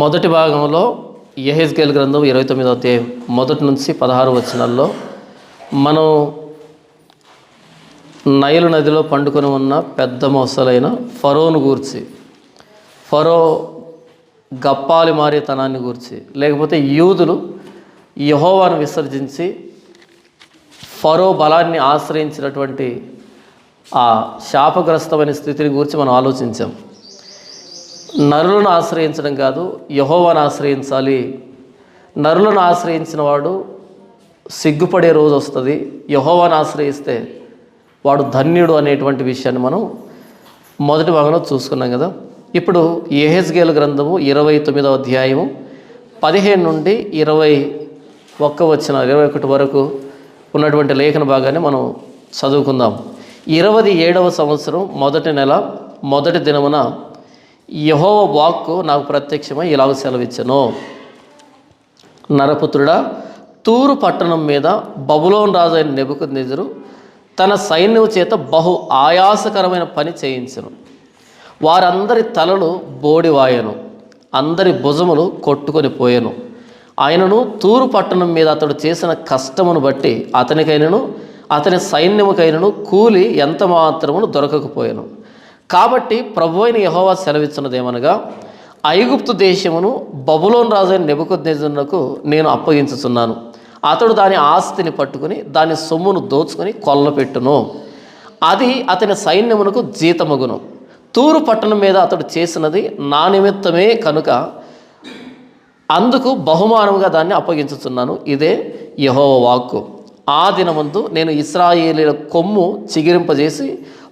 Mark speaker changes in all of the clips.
Speaker 1: మొదటి భాగంలో యెహెజ్కేలు గ్రంథం 29వ అధ్యాయం మొదటి నుంచి 16 వచనాల్లో మనం నైలు నదిలో పండుకొని ఉన్న పెద్ద మొసలైన ఫరోను గూర్చి, ఫరో గప్పాలి మారేతనాన్ని గూర్చి, లేకపోతే యూదులు యెహోవాను విసర్జించి ఫరో బలాన్ని ఆశ్రయించినటువంటి ఆ శాపగ్రస్తమైన స్థితిని గురించి మనం ఆలోచించాం. నరులను ఆశ్రయించడం కాదు, యెహోవాను ఆశ్రయించాలి. నరులను ఆశ్రయించిన వాడు సిగ్గుపడే రోజు వస్తుంది. యెహోవాను ఆశ్రయిస్తే వాడు ధన్యుడు అనేటువంటి విషయాన్ని మనం మొదటి భాగంలో చూసుకున్నాం కదా. ఇప్పుడు యెహెజ్కేలు గ్రంథము 29వ అధ్యాయము 15 నుండి 21 వరకు ఉన్నటువంటి లేఖన భాగాన్ని మనం చదువుకుందాం. 27వ సంవత్సరం మొదటి నెల మొదటి దినమున యెహోవా వాక్కు నాకు ప్రత్యక్షమై ఇలాగ సెలవిచ్చెను. నరపుత్రుడా, తూరు పట్టణం మీద బబులోను రాజు అయిన నెబుకద్నెజరు తన సైన్యము చేత బహు ఆయాసకరమైన పని చేయించెను. వారందరి తలలు బోడివాయెను, అందరి భుజములు కొట్టుకొని పోయెను. ఆయనను తూరు పట్టణం మీద అతడు చేసిన కష్టమును బట్టి అతనికైనను అతని సైన్యముకైనను కూలి ఎంత మాత్రమును దొరకకపోయాను. కాబట్టి ప్రభువైన యెహోవా సెలవిచ్చినదేమనగా, ఐగుప్తు దేశమును బబులోను రాజైన నెబుకద్నెజరునకు నేను అప్పగించుచున్నాను. అతడు దాని ఆస్తిని పట్టుకుని దాని సొమ్మును దోచుకొని కొల్లపెట్టును. అది అతని సైన్యమునకు జీతమగును. తూరు పట్టణం మీద అతడు చేసినది నా నిమిత్తమే కనుక అందుకు బహుమానముగా దాన్ని అప్పగించుచున్నాను. ఇదే యెహోవా వాక్కు. ఆ దినమందు నేను ఇశ్రాయేలీల కొమ్ము చిగిరింపజేసి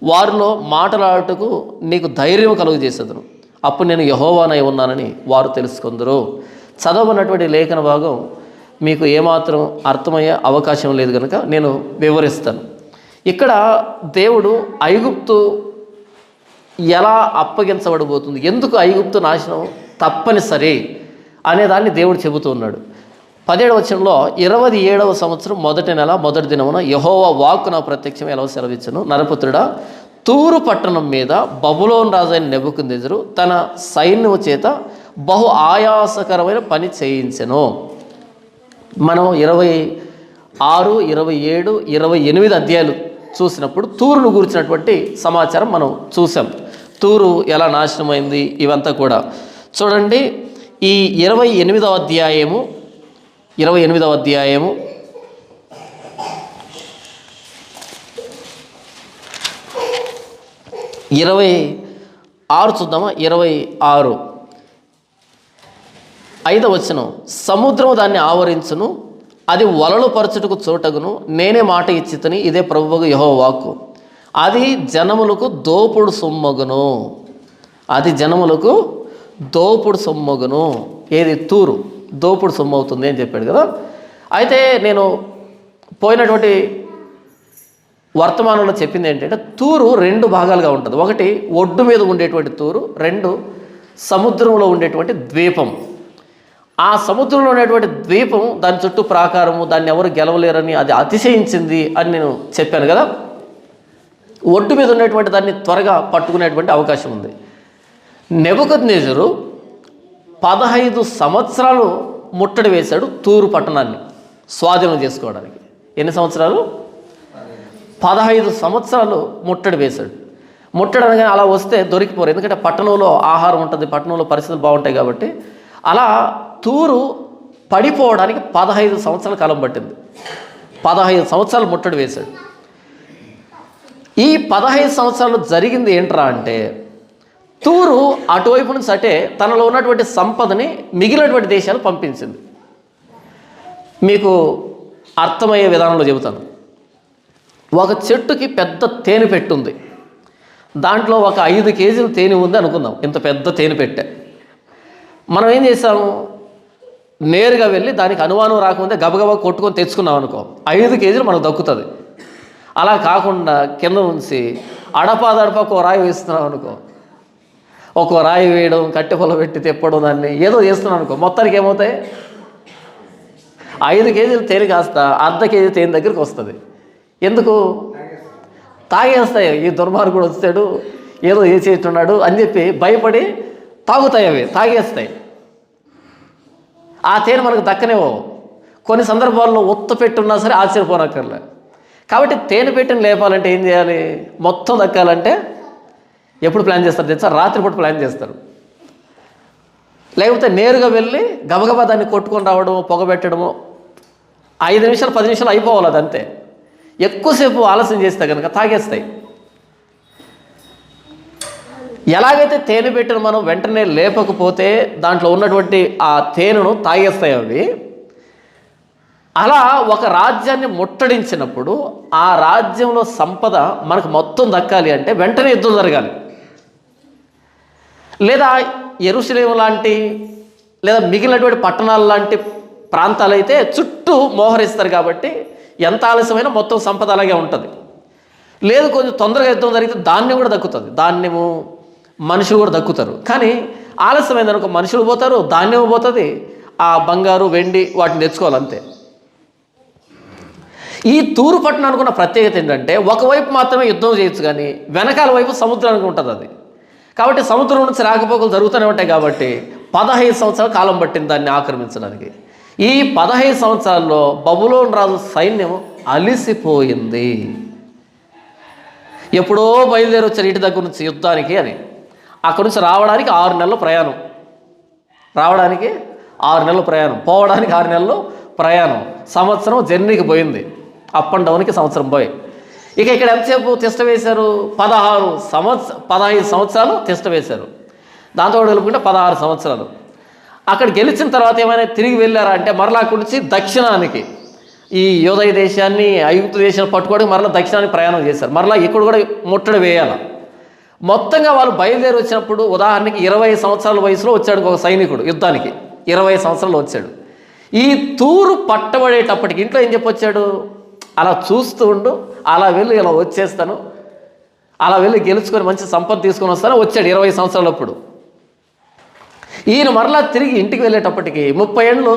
Speaker 1: వారిలో మాటలాడుటకు నీకు ధైర్యం కలుగజేసేదను. అప్పుడు నేను యెహోవానై ఉన్నానని వారు తెలుసుకుందరు. చదవనటువంటి లేఖన భాగం మీకు ఏమాత్రం అర్థమయ్యే అవకాశం లేదు కనుక నేను వివరిస్తాను. ఇక్కడ దేవుడు ఐగుప్తు ఎలా అప్పగించబడబోతుంది, ఎందుకు ఐగుప్తు నాశనం తప్పనిసరి అనేదాన్ని దేవుడు చెబుతూ ఉన్నాడు. 17వ వచనంలో 27వ సంవత్సరం మొదటి నెల మొదటి దినమున యెహోవా వాక్కు నా ప్రత్యక్షం ఎలా సెలవిచ్చెను. నరపుత్రుడా, తూరు పట్టణం మీద బబులోను రాజైన నెబుకద్నెజరు తన సైన్యము చేత బహు ఆయాసకరమైన పని చేయించెను. మనం 26, 27, 28 అధ్యాయాలు చూసినప్పుడు తూరును గురించినటువంటి సమాచారం మనం చూసాం. తూరు ఎలా నాశనమైంది ఇవంతా కూడా చూడండి. ఈ 28వ అధ్యాయము 26 చూద్దామా. 26 5వ వచనం, సముద్రం దాన్ని ఆవరించును, అది వలలు పరచుటకు చోటగును, నేనే మాట ఇచ్చితని, ఇదే ప్రభువుకు యెహోవా వాక్కు. అది జనములకు దోపుడు సొమ్మగును. అది జనములకు దోపుడు సొమ్మగును. ఏది? తూరు దోపుడు సొమ్ము అవుతుంది అని చెప్పాడు కదా. అయితే నేను పోయినటువంటి వర్తమానంలో చెప్పింది ఏంటంటే, తూరు 2 భాగాలుగా ఉంటుంది. ఒకటి ఒడ్డు మీద ఉండేటువంటి తూరు, 2 సముద్రంలో ఉండేటువంటి ద్వీపం. ఆ సముద్రంలో ఉండేటువంటి ద్వీపం, దాని చుట్టూ ప్రాకారము, దాన్ని ఎవరు గెలవలేరని అది అతిశయించింది అని నేను చెప్పాను కదా. ఒడ్డు మీద ఉండేటువంటి దాన్ని త్వరగా పట్టుకునేటువంటి అవకాశం ఉంది. నెబుకద్నెజరు 15 సంవత్సరాలు ముట్టడి వేశాడు తూరు పట్టణాన్ని స్వాధీనం చేసుకోవడానికి. ఎన్ని సంవత్సరాలు? 15 సంవత్సరాలు ముట్టడి వేశాడు. ముట్టడి అనగానే అలా వస్తే దొరికిపోరు, ఎందుకంటే పట్టణంలో ఆహారం ఉంటుంది, పట్టణంలో పరిస్థితులు బాగుంటాయి కాబట్టి. అలా తూరు పడిపోవడానికి 15 సంవత్సరాల కాలం పట్టింది. 15 సంవత్సరాలు ముట్టడి వేశాడు. ఈ 15 సంవత్సరాలు జరిగింది ఏంట్రా అంటే, తూరు అటువైపు నుంచి అటే తనలో ఉన్నటువంటి సంపదని మిగిలినటువంటి దేశాలు పంపించింది. మీకు అర్థమయ్యే విధానంలో చెబుతాను. ఒక చెట్టుకి పెద్ద తేనె పెట్టు ఉంది. దాంట్లో ఒక 5 కేజీలు తేనె ఉంది అనుకుందాం. ఇంత పెద్ద తేనె పెట్టే మనం ఏం చేసాము, నేరుగా వెళ్ళి దానికి అనుమానం రాకముందే గబగబా కొట్టుకొని తెచ్చుకున్నాం అనుకో, 5 కేజీలు మనకు దక్కుతుంది. అలా కాకుండా కింద నుంచి అడపాదడపా ఒక రాయి వేస్తున్నాం అనుకో, ఒక రాయి వేయడం, కట్టె పొల పెట్టి తెప్పడం, దాన్ని ఏదో చేస్తున్నాం అనుకో, మొత్తానికి ఏమవుతాయి? 5 కేజీలు తేనె కాస్త అర్ధ కేజీ తేనె దగ్గరికి వస్తుంది. ఎందుకు? తాగేస్తాయి. ఈ దుర్మార్గుడు వస్తాడు, ఏదో చేసేట్టున్నాడు అని చెప్పి భయపడి తాగుతాయి, అవి తాగేస్తాయి. ఆ తేనె మనకు దక్కనేవో. కొన్ని సందర్భాల్లో ఒత్తు పెట్టున్నా సరే ఆశ్చర్యపోనక్కర్లే. కాబట్టి తేనె పెట్టిన లేపాలంటే ఏం చేయాలి? మొత్తం దక్కాలంటే ఎప్పుడు ప్లాన్ చేస్తారు తెలుసా? రాత్రిపూట ప్లాన్ చేస్తారు. లేకపోతే నేరుగా వెళ్ళి గబగబా దాన్ని కొట్టుకొని రావడము, పొగబెట్టడము, 5 నిమిషాలు 10 నిమిషాలు అయిపోవాలి. అదంతే. ఎక్కువసేపు ఆలస్యం చేస్తే కనుక తాగేస్తాయి. ఎలాగైతే తేనె పెట్టిన మనం వెంటనే లేపకపోతే దాంట్లో ఉన్నటువంటి ఆ తేనెను తాగేస్తాయి అవి, అలా ఒక రాజ్యాన్ని ముట్టడించినప్పుడు ఆ రాజ్యంలో సంపద మనకు మొత్తం దక్కాలి అంటే వెంటనే యుద్ధం జరగాలి. లేదా యెరూషలేము లాంటి లేదా మిగిలినటువంటి పట్టణాలు లాంటి ప్రాంతాలైతే చుట్టూ మోహరిస్తారు కాబట్టి ఎంత ఆలస్యమైనా మొత్తం సంపద అలాగే ఉంటుంది. లేదు కొంచెం తొందరగా యుద్ధం జరిగితే ధాన్యం కూడా దక్కుతుంది, ధాన్యము మనుషులు కూడా దక్కుతారు. కానీ ఆలస్యమైందనుకో మనుషులు పోతారు, ధాన్యం పోతుంది, ఆ బంగారు వెండి వాటిని తెచ్చుకోవాలంతే. ఈ తూరు పట్టణానికి ఉన్న ప్రత్యేకత ఏంటంటే ఒకవైపు మాత్రమే యుద్ధం చేయొచ్చు, కానీ వెనకాల వైపు సముద్రానికి ఉంటుంది అది. కాబట్టి సముద్రం నుంచి రాకపోకలు జరుగుతూనే ఉంటాయి. కాబట్టి 15 సంవత్సరాల కాలం పట్టింది దాన్ని ఆక్రమించడానికి. ఈ 15 సంవత్సరాల్లో బబులోను రాజు సైన్యం అలిసిపోయింది. ఎప్పుడో బయలుదేరి వచ్చారు ఇంటి దగ్గర నుంచి యుద్ధానికి అని. అక్కడి నుంచి రావడానికి 6 నెలల ప్రయాణం, రావడానికి 6 నెలల ప్రయాణం, పోవడానికి 6 నెలలు ప్రయాణం, సంవత్సరం జర్నీకి పోయింది. అప్ అండ్ డౌన్కి సంవత్సరం పోయి ఇక ఇక్కడ ఎంతసేపు తిష్ట వేశారు? 15 సంవత్సరాలు తిష్ట వేశారు. దాంతో కలుపుకుంటే 16 సంవత్సరాలు. అక్కడ గెలిచిన తర్వాత ఏమైనా తిరిగి వెళ్ళారా అంటే మరలా అక్కడి నుంచి దక్షిణానికి, ఈ యోదయ దేశాన్ని ఐగుప్తు దేశాన్ని పట్టుకోవడానికి మరలా దక్షిణానికి ప్రయాణం చేశారు. మరలా ఇక్కడ కూడా ముట్టడి వేయాలి. మొత్తంగా వాళ్ళు బయలుదేరి వచ్చినప్పుడు ఉదాహరణకి 20 సంవత్సరాల వయసులో వచ్చాడు ఒక సైనికుడు యుద్ధానికి. 20 సంవత్సరాలు వచ్చాడు. ఈ తూరు పట్టబడేటప్పటికి ఇంట్లో ఏం చెప్పొచ్చాడు? అలా చూస్తూ ఉండు, అలా వెళ్ళి ఇలా వచ్చేస్తాను, అలా వెళ్ళి గెలుచుకొని మంచి సంపద తీసుకొని వస్తాను వచ్చాడు 20 సంవత్సరాలప్పుడు. ఈయన మరలా తిరిగి ఇంటికి వెళ్ళేటప్పటికి 30 ఏళ్ళు,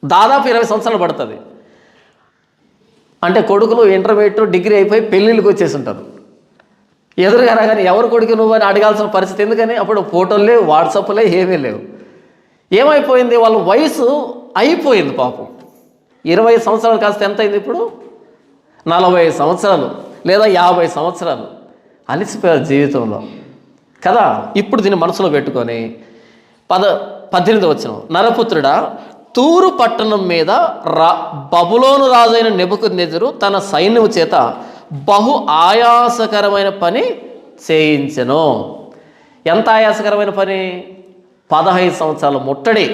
Speaker 1: దాదాపు 20 సంవత్సరాలు పడుతుంది. అంటే కొడుకులు ఇంటర్మీడియట్ డిగ్రీ అయిపోయి పెళ్ళిళ్ళకి వచ్చేసి ఉంటారు. ఎదురుగా రాగానే ఎవరు కొడుకు నువ్వు అని అడగాల్సిన పరిస్థితి. ఎందుకని అప్పుడు ఫోటోలు లేవు, వాట్సాప్లే ఏమీ లేవు. ఏమైపోయింది? వాళ్ళ వయసు అయిపోయింది పాపం. 20 సంవత్సరాలు కాస్త ఎంత అయింది ఇప్పుడు? 40 సంవత్సరాలు లేదా 50 సంవత్సరాలు అలిసిపోయారు జీవితంలో కదా. ఇప్పుడు దీన్ని మనసులో పెట్టుకొని 18 వచనం, నరపుత్రుడా, తూరు పట్టణం మీద బబులోను రాజైన నెబుకద్నెజరు తన సైన్యము చేత బహు ఆయాసకరమైన పని చేయించెను. ఎంత ఆయాసకరమైన పని? 15 సంవత్సరాల ముట్టడి.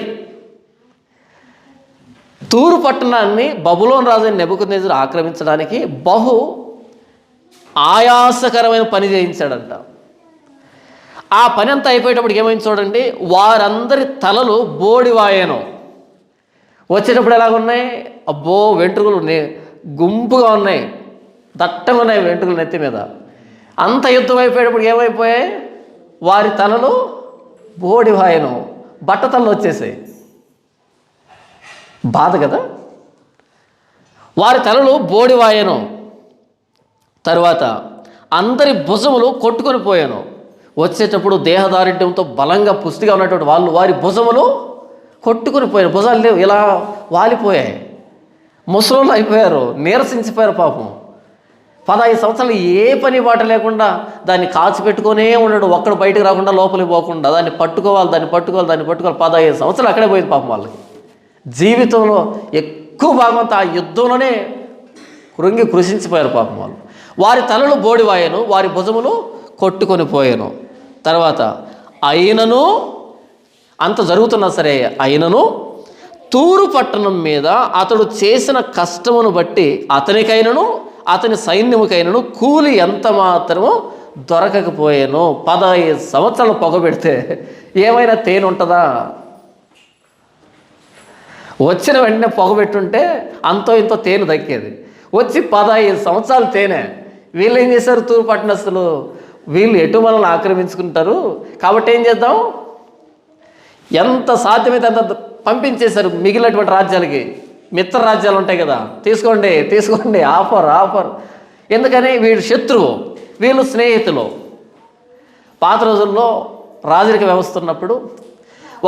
Speaker 1: తూరు పట్టణాన్ని బబులోను రాజైన నెబుకద్నెజరు ఆక్రమించడానికి బహు ఆయాసకరమైన పని చేయించాడంట. ఆ పని అంతా అయిపోయేటప్పటికి ఏమైంది చూడండి, వారందరి తలలు బోడివాయను. వచ్చేటప్పుడు ఎలాగున్నాయి? అబ్బో వెంట్రుకలు గుంపుగా ఉన్నాయి, దట్టంగా ఉన్నాయి వెంట్రుకలు నెత్తి మీద. అంత యుద్ధం అయిపోయేటప్పుడు ఏమైపోయాయి? వారి తలలు బోడివాయను, బట్టతలలు వచ్చేసాయి. బాధ కదా. వారి తలలు బోడివాయను. తరువాత అందరి భుజములు కొట్టుకొని పోయాను. వచ్చేటప్పుడు దేహదారిద్ర్యంతో బలంగా పుష్టిగా ఉన్నటువంటి వాళ్ళు వారి భుజములు కొట్టుకొని పోయారు. భుజాలు లేవు, ఇలా వాలిపోయాయి, ముసలోళ్ళు అయిపోయారు, నీరసించిపోయారు పాపం. 15 సంవత్సరాలు ఏ పని బాట లేకుండా దాన్ని కాచిపెట్టుకునే ఉన్నాడు, ఒక్కడు బయటకు రాకుండా లోపలికి పోకుండా దాన్ని పట్టుకోవాలి 15 సంవత్సరాలు అక్కడే పోయింది పాపం వాళ్ళకి. జీవితంలో ఎక్కువ భాగం అంతా ఆ యుద్ధంలోనే కృషించిపోయారు పాపం వాళ్ళు. వారి తలలు బోడివాయను, వారి భుజములు కొట్టుకొని పోయాను. తర్వాత అయినను, అంత జరుగుతున్నా సరే అయినను తూరు పట్టణం మీద అతడు చేసిన కష్టమును బట్టి అతనికైనను అతని సైన్యముకైనను కూలి ఎంత మాత్రమో దొరకకపోయాను. 15 సంవత్సరాలు పొగబెడితే ఏమైనా తేనె ఉంటుందా? వచ్చిన వెంటనే పొగబెట్టుంటే అంతో ఇంతో తేనె దక్కేది. వచ్చి 15 సంవత్సరాలు తేనె. వీళ్ళు ఏం చేశారు? తూరు పట్టణస్తులు వీళ్ళు ఎటు మనల్ని ఆక్రమించుకుంటారు కాబట్టి ఏం చేద్దాం, ఎంత సాధ్యమైతే అంత పంపించేశారు మిగిలినటువంటి రాజ్యాలకి. మిత్ర రాజ్యాలు ఉంటాయి కదా, తీసుకోండి ఆఫర్. ఎందుకని? వీడు శత్రువు, వీళ్ళు స్నేహితులు. పాత రోజుల్లో రాజరిక వ్యవస్థ ఉన్నప్పుడు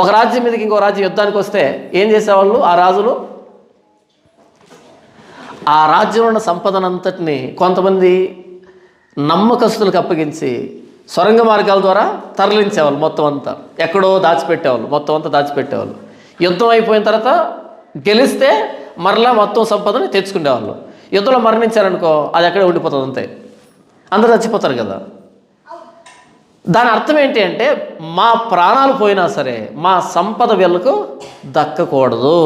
Speaker 1: ఒక రాజ్యం మీదకి ఇంకో రాజ్యం యుద్ధానికి వస్తే ఏం చేసేవాళ్ళు ఆ రాజులు? ఆ రాజ్యంలో ఉన్న సంపదనంతటిని కొంతమంది నమ్మకస్తులకు అప్పగించి సొరంగ మార్గాల ద్వారా తరలించేవాళ్ళు. మొత్తం అంతా ఎక్కడో దాచిపెట్టేవాళ్ళు, మొత్తం అంతా దాచిపెట్టేవాళ్ళు. యుద్ధం అయిపోయిన తర్వాత గెలిస్తే మరలా మొత్తం సంపదని తెచ్చుకునేవాళ్ళు. యుద్ధంలో మరణించారనుకో అది అక్కడే ఉండిపోతుంది, అంతే, అందరూ చచ్చిపోతారు కదా. దాని అర్థం ఏంటి అంటే మా ప్రాణాలు పోయినా సరే మా సంపద వీళ్ళకు దక్కకూడదు.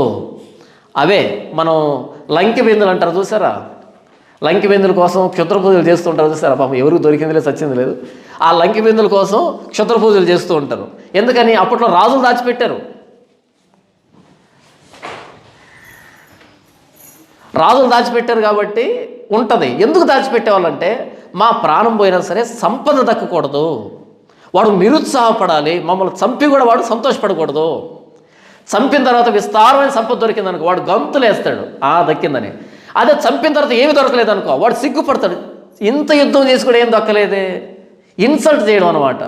Speaker 1: అవే మనం లంకి బిందులు అంటారు చూసారా? లంకి బిందుల కోసం క్షుద్ర పూజలు చేస్తూ ఉంటారు చూసారా? పాపం ఎవరికి దొరికింది లేదు, చచ్చింది లేదు. ఆ లంకి బిందుల కోసం క్షుద్ర పూజలు చేస్తూ ఉంటారు. ఎందుకని? అప్పట్లో రాజులు దాచిపెట్టారు. రాజులు దాచిపెట్టారు కాబట్టి ఉంటుంది. ఎందుకు దాచిపెట్టేవాళ్ళంటే మా ప్రాణం పోయినా సరే సంపద దక్కకూడదు, వాడు నిరుత్సాహపడాలి, మమ్మల్ని చంపి కూడా వాడు సంతోషపడకూడదు. చంపిన తర్వాత విస్తారమైన సంపద దొరికిందనుకో వాడు గంతులు వేస్తాడు దక్కిందని. అదే చంపిన తర్వాత ఏమి దొరకలేదు అనుకో వాడు సిగ్గుపడతాడు. ఇంత యుద్ధం చేసి కూడా ఏం దక్కలేదే, ఇన్సల్ట్ చేయడం అనమాట.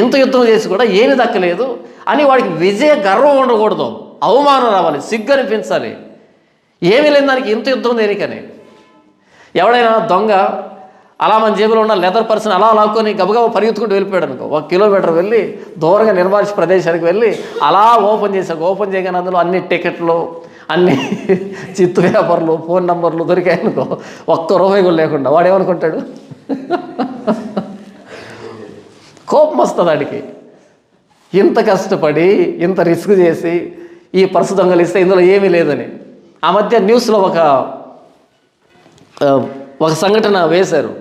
Speaker 1: ఇంత యుద్ధం చేసి కూడా ఏమి దక్కలేదు అని వాడికి విజయ గర్వం ఉండకూడదు, అవమానం రావాలి, సిగ్గు అనిపించాలి. ఏమీ లేని దానికి ఇంత యుద్ధం దేనికని. ఎవడైనా దొంగ అలా మన జేబులో ఉన్న లెదర్ పర్సన్ అలా లాక్కొని గబగబా పరిగెత్తుకుంటూ వెళ్ళిపోయాడు అనుకో, 1 కిలోమీటర్ వెళ్ళి దూరంగా నిర్మానుష్య ప్రదేశానికి వెళ్ళి అలా ఓపెన్ చేశాడు. ఓపెన్ చేయగానే అందులో అన్ని టికెట్లు, అన్ని చిత్తు పేపర్లు, ఫోన్ నంబర్లు దొరికాయి అనుకో, ₹1 కూడా లేకుండా వాడు ఏమనుకుంటాడు? కోపం వస్తుంది వాడికి. ఇంత కష్టపడి ఇంత రిస్క్ చేసి ఈ పర్సు దొంగలిస్తే ఇందులో ఏమీ లేదని. ఆ మధ్య న్యూస్లో ఒక సంఘటన వేశారు.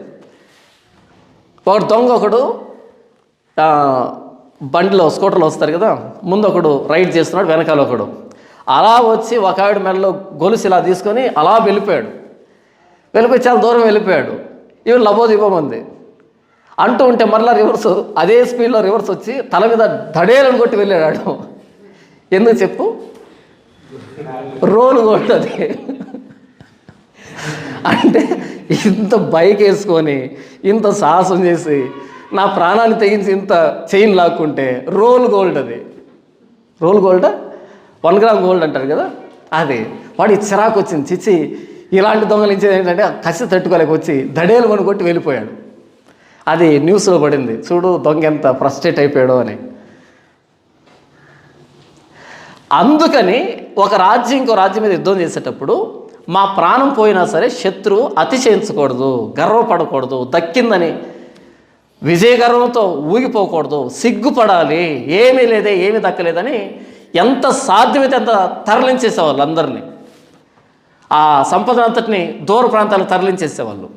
Speaker 1: ఒకడు బండిలో స్కూటర్లో వస్తారు కదా, ముందు ఒకడు రైడ్ చేస్తున్నాడు, వెనకాల ఒకడు అలా వచ్చి ఒక ఆవిడ మెడలో గొలుసు ఇలా తీసుకొని అలా వెళ్ళిపోయాడు. చాలా దూరం వెళ్ళిపోయాడు. ఇవి లబోదిబోమంది అంటూ ఉంటే మరలా రివర్స్ అదే స్పీడ్లో రివర్స్ వచ్చి తల మీద దడేలను కొట్టి వెళ్ళాడు. ఎందుకు చెప్పు? రోలు కొట్టది. అంటే ఇంత బైక్ వేసుకొని ఇంత సాహసం చేసి నా ప్రాణాన్ని తెగించి ఇంత చైన్ లాక్కుంటే రోల్ గోల్డ్, అది రోల్ గోల్డ్, 1 గ్రామ్ గోల్డ్ అంటారు కదా, అది వాడి చిరాకు వచ్చింది. చిచ్చి ఇలాంటి దొంగలించేది ఏంటంటే కసి తట్టుకోలేక వచ్చి దడేలు కొని కొట్టి వెళ్ళిపోయాడు. అది న్యూస్లో పడింది. చూడు దొంగ ఎంత ఫ్రస్ట్రేట్ అయిపోయాడో అని. అందుకని ఒక రాజ్యం ఇంకో రాజ్యం మీద యుద్ధం చేసేటప్పుడు మా ప్రాణం పోయినా సరే శత్రువు అతిశయించకూడదు, గర్వపడకూడదు, దక్కిందని విజయ గర్వంతో ఊగిపోకూడదు, సిగ్గుపడాలి, ఏమీ లేదే, ఏమీ దక్కలేదని ఎంత సాధ్యమైతే అంత తరలించేసేవాళ్ళు. అందరినీ ఆ సంపద అంతటిని దూర ప్రాంతాలకు తరలించేసేవాళ్ళు.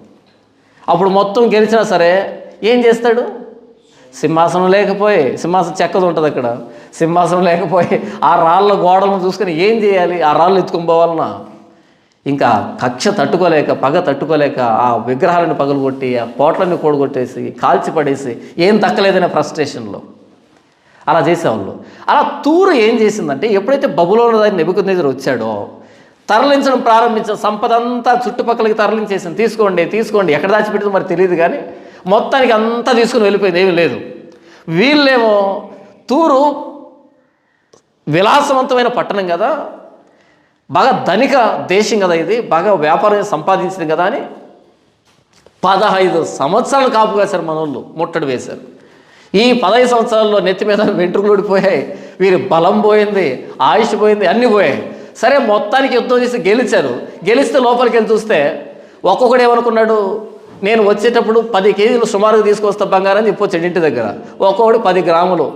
Speaker 1: అప్పుడు మొత్తం గెలిచినా సరే ఏం చేస్తాడు? సింహాసనం లేకపోయి, సింహాసనం చెక్కది ఉంటుంది అక్కడ, సింహాసనం లేకపోయి ఆ రాళ్ళ గోడలను చూసుకొని ఏం చేయాలి? ఆ రాళ్ళు ఎత్తుకొని పోవాలన్నా ఇంకా కక్ష తట్టుకోలేక, పగ తట్టుకోలేక ఆ విగ్రహాలను పగలగొట్టి ఆ కోట్లన్నీ కూడగొట్టేసి కాల్చి పడేసి ఏం దక్కలేదనే ఫ్రస్ట్రేషన్లో అలా చేసేవాళ్ళు. అలా తూరు ఏం చేసిందంటే ఎప్పుడైతే బబులోను దగ్గర నెబుకద్నెజరు వచ్చాడో తరలించడం ప్రారంభించిన సంపద అంతా చుట్టుపక్కలకి తరలించేసింది. తీసుకోండి ఎక్కడ దాచిపెట్టిందో మరి తెలియదు, కానీ మొత్తానికి అంతా తీసుకుని వెళ్ళిపోయింది, ఏమీ లేదు. వీళ్ళేమో తూరు విలాసవంతమైన పట్టణం కదా, బాగా ధనిక దేశం కదా, ఇది బాగా వ్యాపారం సంపాదించింది కదా అని 15 సంవత్సరాలు కాపు కాశారు మనోళ్ళు, ముట్టడి వేశారు. ఈ 15 సంవత్సరాల్లో నెత్తి మీద వెంట్రుకలు ఊడిపోయాయి, వీరి బలం పోయింది, ఆయుష్ పోయింది, అన్నీ పోయాయి. సరే మొత్తానికి యుద్ధం చేసి గెలిస్తే లోపలికి వెళ్ళి చూస్తే ఒక్కొక్కడు ఏమనుకున్నాడు, నేను వచ్చేటప్పుడు 10 కేజీలు సుమారుగా తీసుకొస్తా బంగారం అని చెప్పొచ్చాడు ఇంటి దగ్గర. ఒక్కొక్కడు 10 గ్రాములు.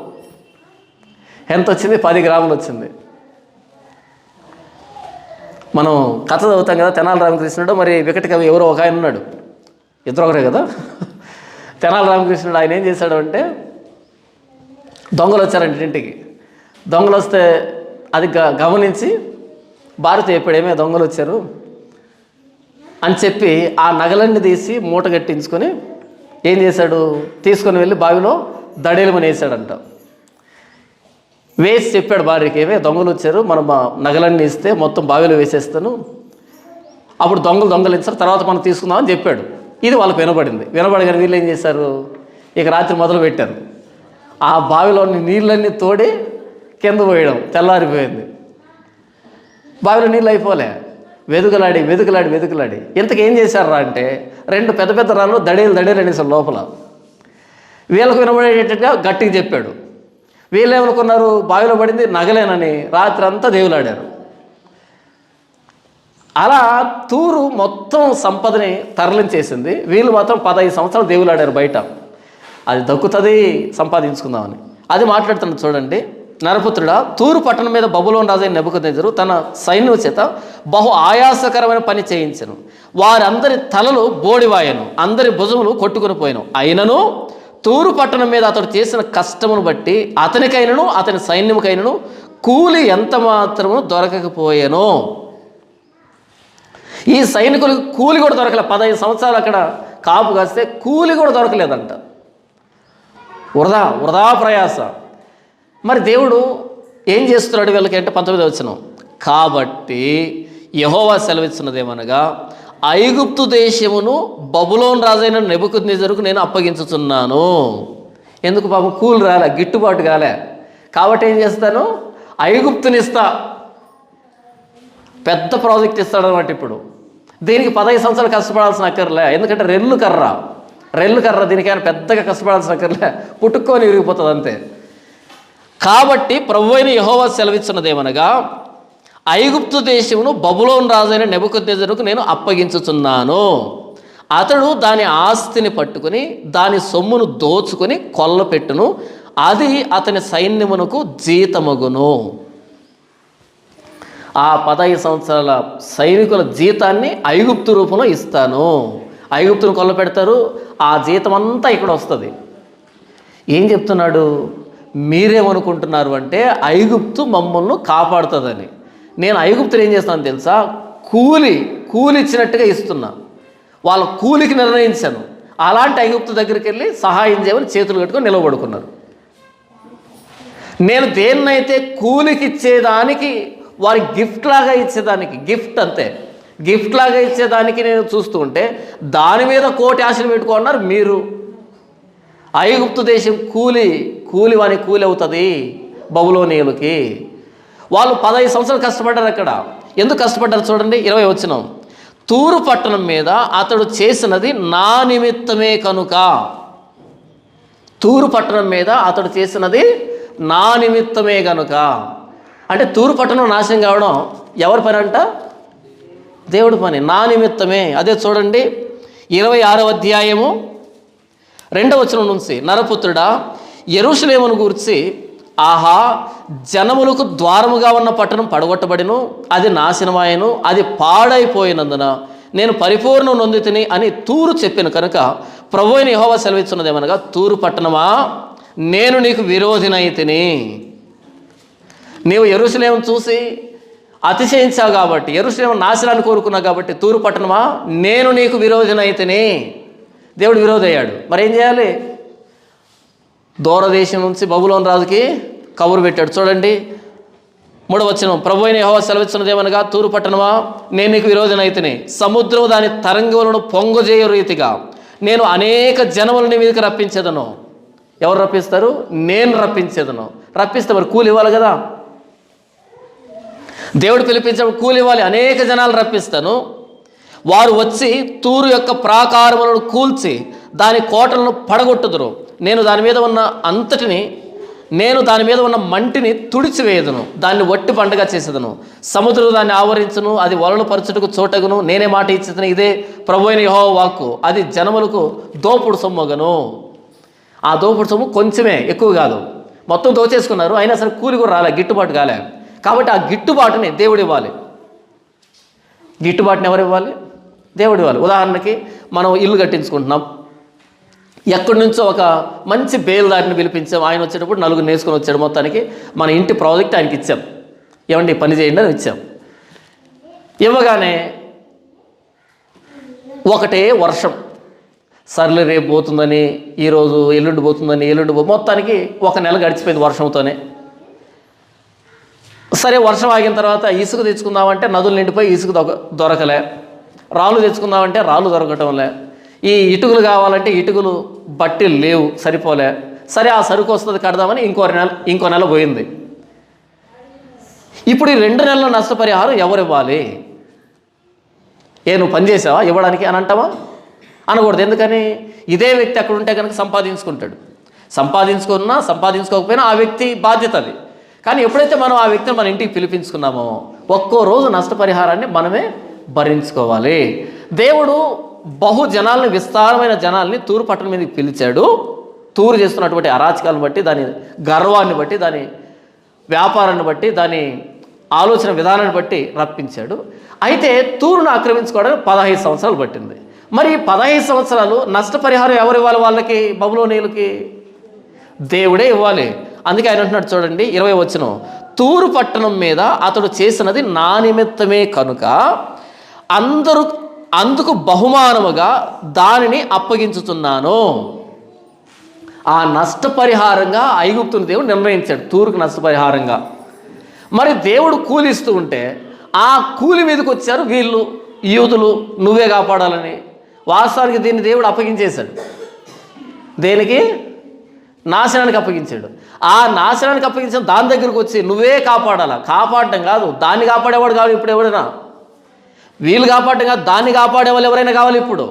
Speaker 1: ఎంత వచ్చింది? 10 గ్రాములు వచ్చింది. మనం కథ చదువుతాం కదా, తెనాలి రామకృష్ణుడు మరి వికట కవి ఎవరో ఒక ఆయన ఉన్నాడు, ఇద్దరు ఒకరే కదా. తెనాలి రామకృష్ణుడు ఆయన ఏం చేశాడు అంటే, దొంగలు వచ్చారంటే ఇంటికి. దొంగలు వస్తే అది గమనించి భారతి చెప్పాడు, ఏమే దొంగలు వచ్చారు అని చెప్పి ఆ నగలన్నీ తీసి మూట కట్టించుకొని ఏం చేశాడు, తీసుకొని వెళ్ళి బావిలో దడేలుమని వేసాడంట. వేసి చెప్పాడు భార్యకి, ఏమే దొంగలు వచ్చారు, మనం నగలన్నీ ఇస్తే మొత్తం బావిలో వేసేస్తాను, అప్పుడు దొంగలించారు, తర్వాత మనం తీసుకుందామని చెప్పాడు. ఇది వాళ్ళకి వినబడింది. వినబడగానే వీళ్ళు ఏం చేశారు, ఇక రాత్రి మొదలు పెట్టారు. ఆ బావిలోని నీళ్ళన్నీ తోడి కింద పోయడం, తెల్లారిపోయింది. బావిలో నీళ్ళు అయిపోలే, వెతుకులాడి వెతుకులాడి వెతుకులాడి ఇంతకేం చేశారా అంటే 2 పెద్ద పెద్ద రాళ్ళు దడేలు అనేసారు లోపల. వీళ్ళకు వినబడేటట్టుగా గట్టిగా చెప్పాడు. వీళ్ళు ఏమనుకున్నారు, బావిలో పడింది నగలేనని రాత్రి అంతా దేవులాడారు. అలా తూరు మొత్తం సంపదని తరలించేసింది. వీళ్ళు మాత్రం 15 సంవత్సరాలు దేవులాడారు బయట. అది దక్కుతుంది సంపాదించుకుందామని. అది మాట్లాడుతున్నది చూడండి. నరపుత్రుడా, తూరు పట్టణం మీద బబులోను రాజైన నెబుకద్నెజరు తన సైన్యం చేత బహు ఆయాసకరమైన పని చేయించెను. వారందరి తలలు బోడివాయను, అందరి భుజములు కొట్టుకుని పోయాను. అయినను తూరు పట్టణం మీద అతడు చేసిన కష్టమును బట్టి అతనికైనను అతని సైన్యముకైనను కూలి ఎంత మాత్రము దొరకకపోయాను. ఈ సైనికులకు కూలి కూడా దొరకలేదు. 15 సంవత్సరాలు అక్కడ కాపు కాస్తే కూలి కూడా దొరకలేదంట. వృధా ప్రయాస. మరి దేవుడు ఏం చేస్తున్నాడు వీళ్ళకి అంటే 19వ వచనం, కాబట్టి యెహోవా సెలవిస్తున్నదేమనగా ఐగుప్తు దేశమును బబులోను రాజైన నెబుకద్నెజరుకు నేను అప్పగించుతున్నాను. ఎందుకు పాపం కూలి రాలే, గిట్టుబాటు కాలే. కాబట్టి ఏం చేస్తాను, ఐగుప్తునిస్తా. పెద్ద ప్రాజెక్ట్ ఇస్తాడు అనమాట. ఇప్పుడు దీనికి 15 సంవత్సరాలు కష్టపడాల్సిన అక్కర్లే. ఎందుకంటే రెల్లు కర్ర దీనికైనా పెద్దగా కష్టపడాల్సిన అక్కర్లే, పుట్టుకొని విరిగిపోతుంది అంతే. కాబట్టి ప్రభువైన యెహోవా సెలవిస్తున్నదేమనగా ఐగుప్తు దేశమును బబులోను రాజైన నెబుకద్నెజరుకు నేను అప్పగించుచున్నాను. అతడు దాని ఆస్తిని పట్టుకుని దాని సొమ్మును దోచుకొని కొల్లపెట్టును, అది అతని సైన్యమునకు జీతమగును. ఆ 15 సంవత్సరాల సైనికుల జీతాన్ని ఐగుప్తు రూపంలో ఇస్తాను. ఐగుప్తును కొల్లపెడతారు, ఆ జీతం అంతా ఇక్కడ వస్తుంది. ఏం చెప్తున్నాడు, మీరేమనుకుంటున్నారు అంటే ఐగుప్తు మమ్మల్ని కాపాడుతుందని. నేను ఐగుప్తులు ఏం చేస్తాను తెలుసా, కూలి ఇచ్చినట్టుగా ఇస్తున్నా. వాళ్ళ కూలికి నిర్ణయించాను. అలాంటి ఐగుప్తు దగ్గరికి వెళ్ళి సహాయం చేయమని చేతులు కట్టుకొని నిలబడుకున్నారు. నేను దేన్నైతే కూలికి ఇచ్చేదానికి, వారి గిఫ్ట్ లాగా ఇచ్చేదానికి, గిఫ్ట్ అంతే, గిఫ్ట్ లాగా ఇచ్చేదానికి నేను చూస్తూ ఉంటే దాని మీద కోటి ఆశలు పెట్టుకున్నారు మీరు. ఐగుప్తు దేశం కూలి వాని కూలి అవుతుంది బబులోనీయులకి. వాళ్ళు 15 సంవత్సరాలు కష్టపడ్డారు అక్కడ. ఎందుకు కష్టపడ్డారు చూడండి, 20వ వచనం, తూరు పట్టణం మీద అతడు చేసినది నా నిమిత్తమే కనుక. తూరు పట్టణం మీద అతడు చేసినది నా నిమిత్తమే కనుక. అంటే తూరు పట్టణం నాశనం కావడం ఎవరి పని అంట, దేవుడి పని, నా నిమిత్తమే. అదే చూడండి 26వ అధ్యాయము 2వ వచనం నుంచి, నరపుత్రుడా, యెరూషలేమును గూర్చి ఆహా, జనములకు ద్వారముగా ఉన్న పట్టణం పడగొట్టబడిను, అది నాశనమాయను, అది పాడైపోయినందున నేను పరిపూర్ణం నొందితిని అని తూరు చెప్పాను కనుక ప్రభువైన యెహోవా సెలవిస్తున్నదేమనగా, తూరు పట్టణమా, నేను నీకు విరోధినైతిని. నీవు యెరూషలేము చూసి అతిశయించావు కాబట్టి, యెరూషలేము నాశనాన్ని కోరుకున్నావు కాబట్టి, తూరు పట్టణమా నేను నీకు విరోధినైతిని. దేవుడు విరోధి అయ్యాడు. మరి ఏం చేయాలి, దూరదేశం నుంచి బబులోను రాజుకి కబురు పెట్టాడు. చూడండి 3వ వచనం, ప్రభువైన యెహోవా సెలవిస్తున్నదేమనగా, తూరు పట్టణమా నేను నీకు విరోధినైతిని, సముద్రం దాని తరంగములను పొంగజేయ రీతిగా నేను అనేక జనములని మీదకి రప్పించేదను. ఎవరు రప్పిస్తారు, నేను రప్పించేదను. రప్పిస్తే మరి కూలి ఇవ్వాలి కదా, దేవుడు పిలిపించినప్పుడు కూలి ఇవ్వాలి. అనేక జనాలు రప్పిస్తాను, వారు వచ్చి తూరు యొక్క ప్రాకారములను కూల్చి దాని కోటలను పడగొట్టుదురు. నేను దాని మీద ఉన్న మంటిని తుడిచివేయదును, దాన్ని వట్టి పండుగ చేసేదను. సముద్రం దాన్ని ఆవరించును, అది వలలు పరచుటకు చోటగును. నేనే మాట ఇచ్చేదను, ఇదే ప్రభువైన యెహోవా వాక్కు. అది జనములకు దోపుడు సొమ్మగను. ఆ దోపుడు సొమ్ము కొంచెమే, ఎక్కువ కాదు. మొత్తం దోచేసుకున్నారు, అయినా సరే కూలి కూడా రాలే, గిట్టుబాటు కాలే. కాబట్టి ఆ గిట్టుబాటుని దేవుడు ఇవ్వాలి. గిట్టుబాటుని ఎవరు ఇవ్వాలి, దేవుడు ఇవ్వాలి. ఉదాహరణకి మనం ఇల్లు కట్టించుకుంటున్నాం, ఎక్కడి నుంచో ఒక మంచి బేల్దారిని పిలిపించాం. ఆయన వచ్చేటప్పుడు 4 నేసుకొని వచ్చాడు. మొత్తానికి మన ఇంటి ప్రాజెక్ట్ ఆయనకి ఇచ్చాం. ఏమండి పని చేయండి అని ఇచ్చాం. ఇవ్వగానే ఒకటే వర్షం, సర్లే రేపు పోతుందని, ఈరోజు ఎల్లుండి పోతుందని, మొత్తానికి 1 నెల గడిచిపోయింది వర్షంతోనే. సరే వర్షం ఆగిన తర్వాత ఇసుక తెచ్చుకుందామంటే నదులు నిండిపోయి ఇసుక దొరకలే. రాళ్ళు తెచ్చుకుందామంటే రాళ్ళు దొరకటంలే. ఈ ఇటుకలు కావాలంటే ఇటుకలు బట్టి లేవు, సరిపోలే. సరే ఆ సరుకు వస్తుంది కడదామని ఇంకో నెల పోయింది. ఇప్పుడు ఈ 2 నెలల నష్టపరిహారం ఎవరు ఇవ్వాలి? నువ్వు పని చేసావా ఇవ్వడానికి అని అంటావా? అనకూడదు. ఎందుకని? ఇదే వ్యక్తి అక్కడ ఉంటే కనుక సంపాదించుకుంటాడు. సంపాదించుకోకపోయినా ఆ వ్యక్తి బాధ్యత అది. కానీ ఎప్పుడైతే మనం ఆ వ్యక్తిని మన ఇంటికి పిలిపించుకున్నామో ఒక్కో రోజు నష్టపరిహారాన్ని మనమే భరించుకోవాలి. దేవుడు జనాల్ని, విస్తారమైన జనాల్ని తూరు పట్టణం మీదకి పిలిచాడు. తూరు చేస్తున్నటువంటి అరాచకాలను బట్టి, దాని గర్వాన్ని బట్టి, దాని వ్యాపారాన్ని బట్టి, దాని ఆలోచన విధానాన్ని బట్టి రప్పించాడు. అయితే తూరును ఆక్రమించుకోవడానికి 15 సంవత్సరాలు పట్టింది. మరి 15 సంవత్సరాలు నష్టపరిహారం ఎవరు ఇవ్వాలి? వాళ్ళకి, బబులోనీయులకి దేవుడే ఇవ్వాలి. అందుకే ఆయన అంటున్నాడు చూడండి 20వ వచనం, తూరు పట్టణం మీద అతడు చేసినది నా నిమిత్తమే కనుక అందుకు బహుమానముగా దానిని అప్పగించుతున్నాను. ఆ నష్టపరిహారంగా ఐగుప్తుని దేవుడు నిర్ణయించాడు, తూరుకు నష్టపరిహారంగా. మరి దేవుడు కూలిస్తూ ఉంటే ఆ కూలి మీదకి వచ్చారు వీళ్ళు, యూదులు, నువ్వే కాపాడాలని. వాస్తవానికి దీన్ని దేవుడు అప్పగించేశాడు. దేనికి? నాశనానికి అప్పగించాడు. ఆ నాశనానికి అప్పగించిన దాని దగ్గరకు వచ్చి నువ్వే కాపాడాలా. కాపాడటం కాదు, దాన్ని కాపాడేవాడు కావాలి ఇప్పుడు ఎవరైనా. వీళ్ళు కాపాడటం కాదు, దాన్ని కాపాడే వాళ్ళు ఎవరైనా కావాలి ఇప్పుడు.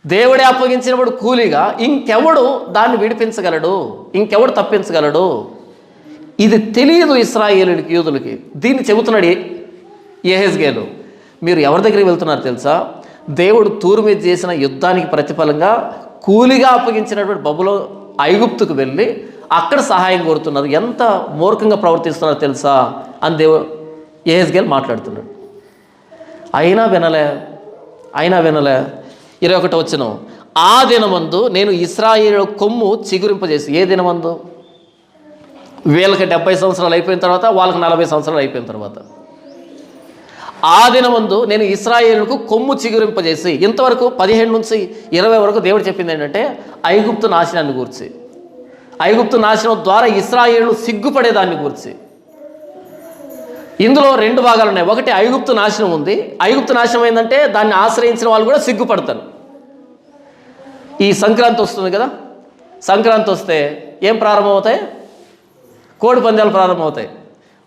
Speaker 1: దేవుడే అప్పగించినప్పుడు కూలీగా ఇంకెవడు దాన్ని విడిపించగలడు? ఇంకెవడు తప్పించగలడు? ఇది తెలియదు ఇశ్రాయేలుడికి, యూదులకి. దీన్ని చెబుతున్నాడు యెహెజ్కేలు. మీరు ఎవరి దగ్గరికి వెళ్తున్నారు తెలుసా? దేవుడు తూరు మీద చేసిన యుద్ధానికి ప్రతిఫలంగా కూలిగా అప్పగించినటువంటి ఐగుప్తుకు వెళ్ళి అక్కడ సహాయం కోరుతున్నారు. ఎంత మూర్ఖంగా ప్రవర్తిస్తున్నారో తెలుసా అని యెహెజ్కేలు మాట్లాడుతున్నాడు. అయినా వినలే. 21వ వచనం, ఆ దినమందు నేను ఇశ్రాయేలు కొమ్ము చిగురింపజేసి. ఏ దినమందు? వీళ్ళకి 70 సంవత్సరాలు అయిపోయిన తర్వాత, వాళ్ళకి 40 సంవత్సరాలు అయిపోయిన తర్వాత. ఆ దినమందు నేను ఇశ్రాయేలుకు కొమ్ము చిగురింపజేసి. ఇంతవరకు 15 నుంచి 20 వరకు దేవుడు చెప్పింది ఏంటంటే ఐగుప్తు నాశనాన్ని గూర్చి, ఐగుప్తు నాశనం ద్వారా ఇశ్రాయేలు సిగ్గుపడేదాన్ని గూర్చి. ఇందులో 2 భాగాలు ఉన్నాయి. ఒకటి ఐగుప్తు నాశనం ఉంది. ఐగుప్తు నాశనం ఏంటంటే దాన్ని ఆశ్రయించిన వాళ్ళు కూడా సిగ్గుపడతారు. ఈ సంక్రాంతి వస్తుంది కదా, సంక్రాంతి వస్తే ఏం ప్రారంభమవుతాయి? కోడి పందాలు ప్రారంభమవుతాయి.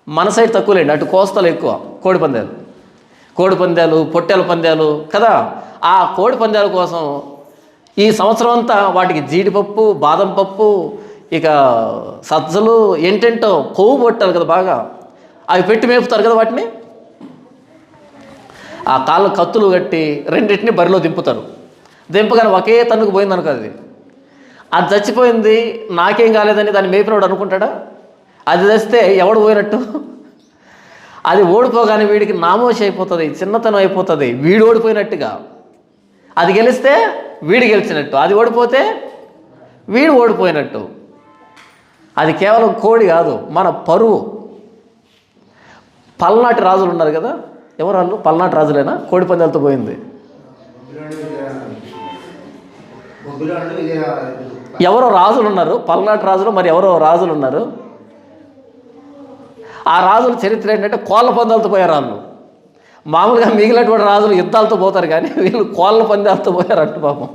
Speaker 1: మన సైడ్ తక్కువలేండి, అటు కోస్తలు ఎక్కువ కోడి పందాలు, పొట్టెల పందాలు కదా. ఆ కోడి పందాల కోసం ఈ సంవత్సరం అంతా వాటికి జీడిపప్పు, బాదం పప్పు, ఇక సజ్జలు, ఏంటంటో కొవ్వు పొట్టాలి కదా బాగా, అవి పెట్టి మేపుతారు కదా వాటిని. ఆ కాళ్ళ కత్తులు కట్టి రెండింటిని బరిలో దింపుతారు. దింపగానే ఒకే తన్నుకు పోయింది అనుకో, అది చచ్చిపోయింది, నాకేం కాలేదని దాన్ని మేపినోడు అనుకుంటాడా? అది తెస్తే ఎవడు పోయినట్టు? అది ఓడిపోగానే వీడికి నామోషి అయిపోతుంది, చిన్నతనం అయిపోతుంది, వీడు ఓడిపోయినట్టుగా. అది గెలిస్తే వీడు గెలిచినట్టు, అది ఓడిపోతే వీడు ఓడిపోయినట్టు. అది కేవలం కోడి కాదు, మన పరువు. పల్నాటి రాజులు ఉన్నారు కదా, ఎవరు వాళ్ళు? పల్నాటి రాజులేనా కోడి పందాలతో పోయింది? ఎవరో రాజులు ఉన్నారు, పల్నాటి రాజులు. మరి ఎవరో రాజులు ఉన్నారు. ఆ రాజుల చరిత్ర ఏంటంటే కోళ్ళ పందాలతో పోయారు వాళ్ళు. మామూలుగా మిగిలినటువంటి రాజులు యుద్ధాలతో పోతారు, కానీ వీళ్ళు కోళ్ళ పందాలతో పోయారంట పాపం.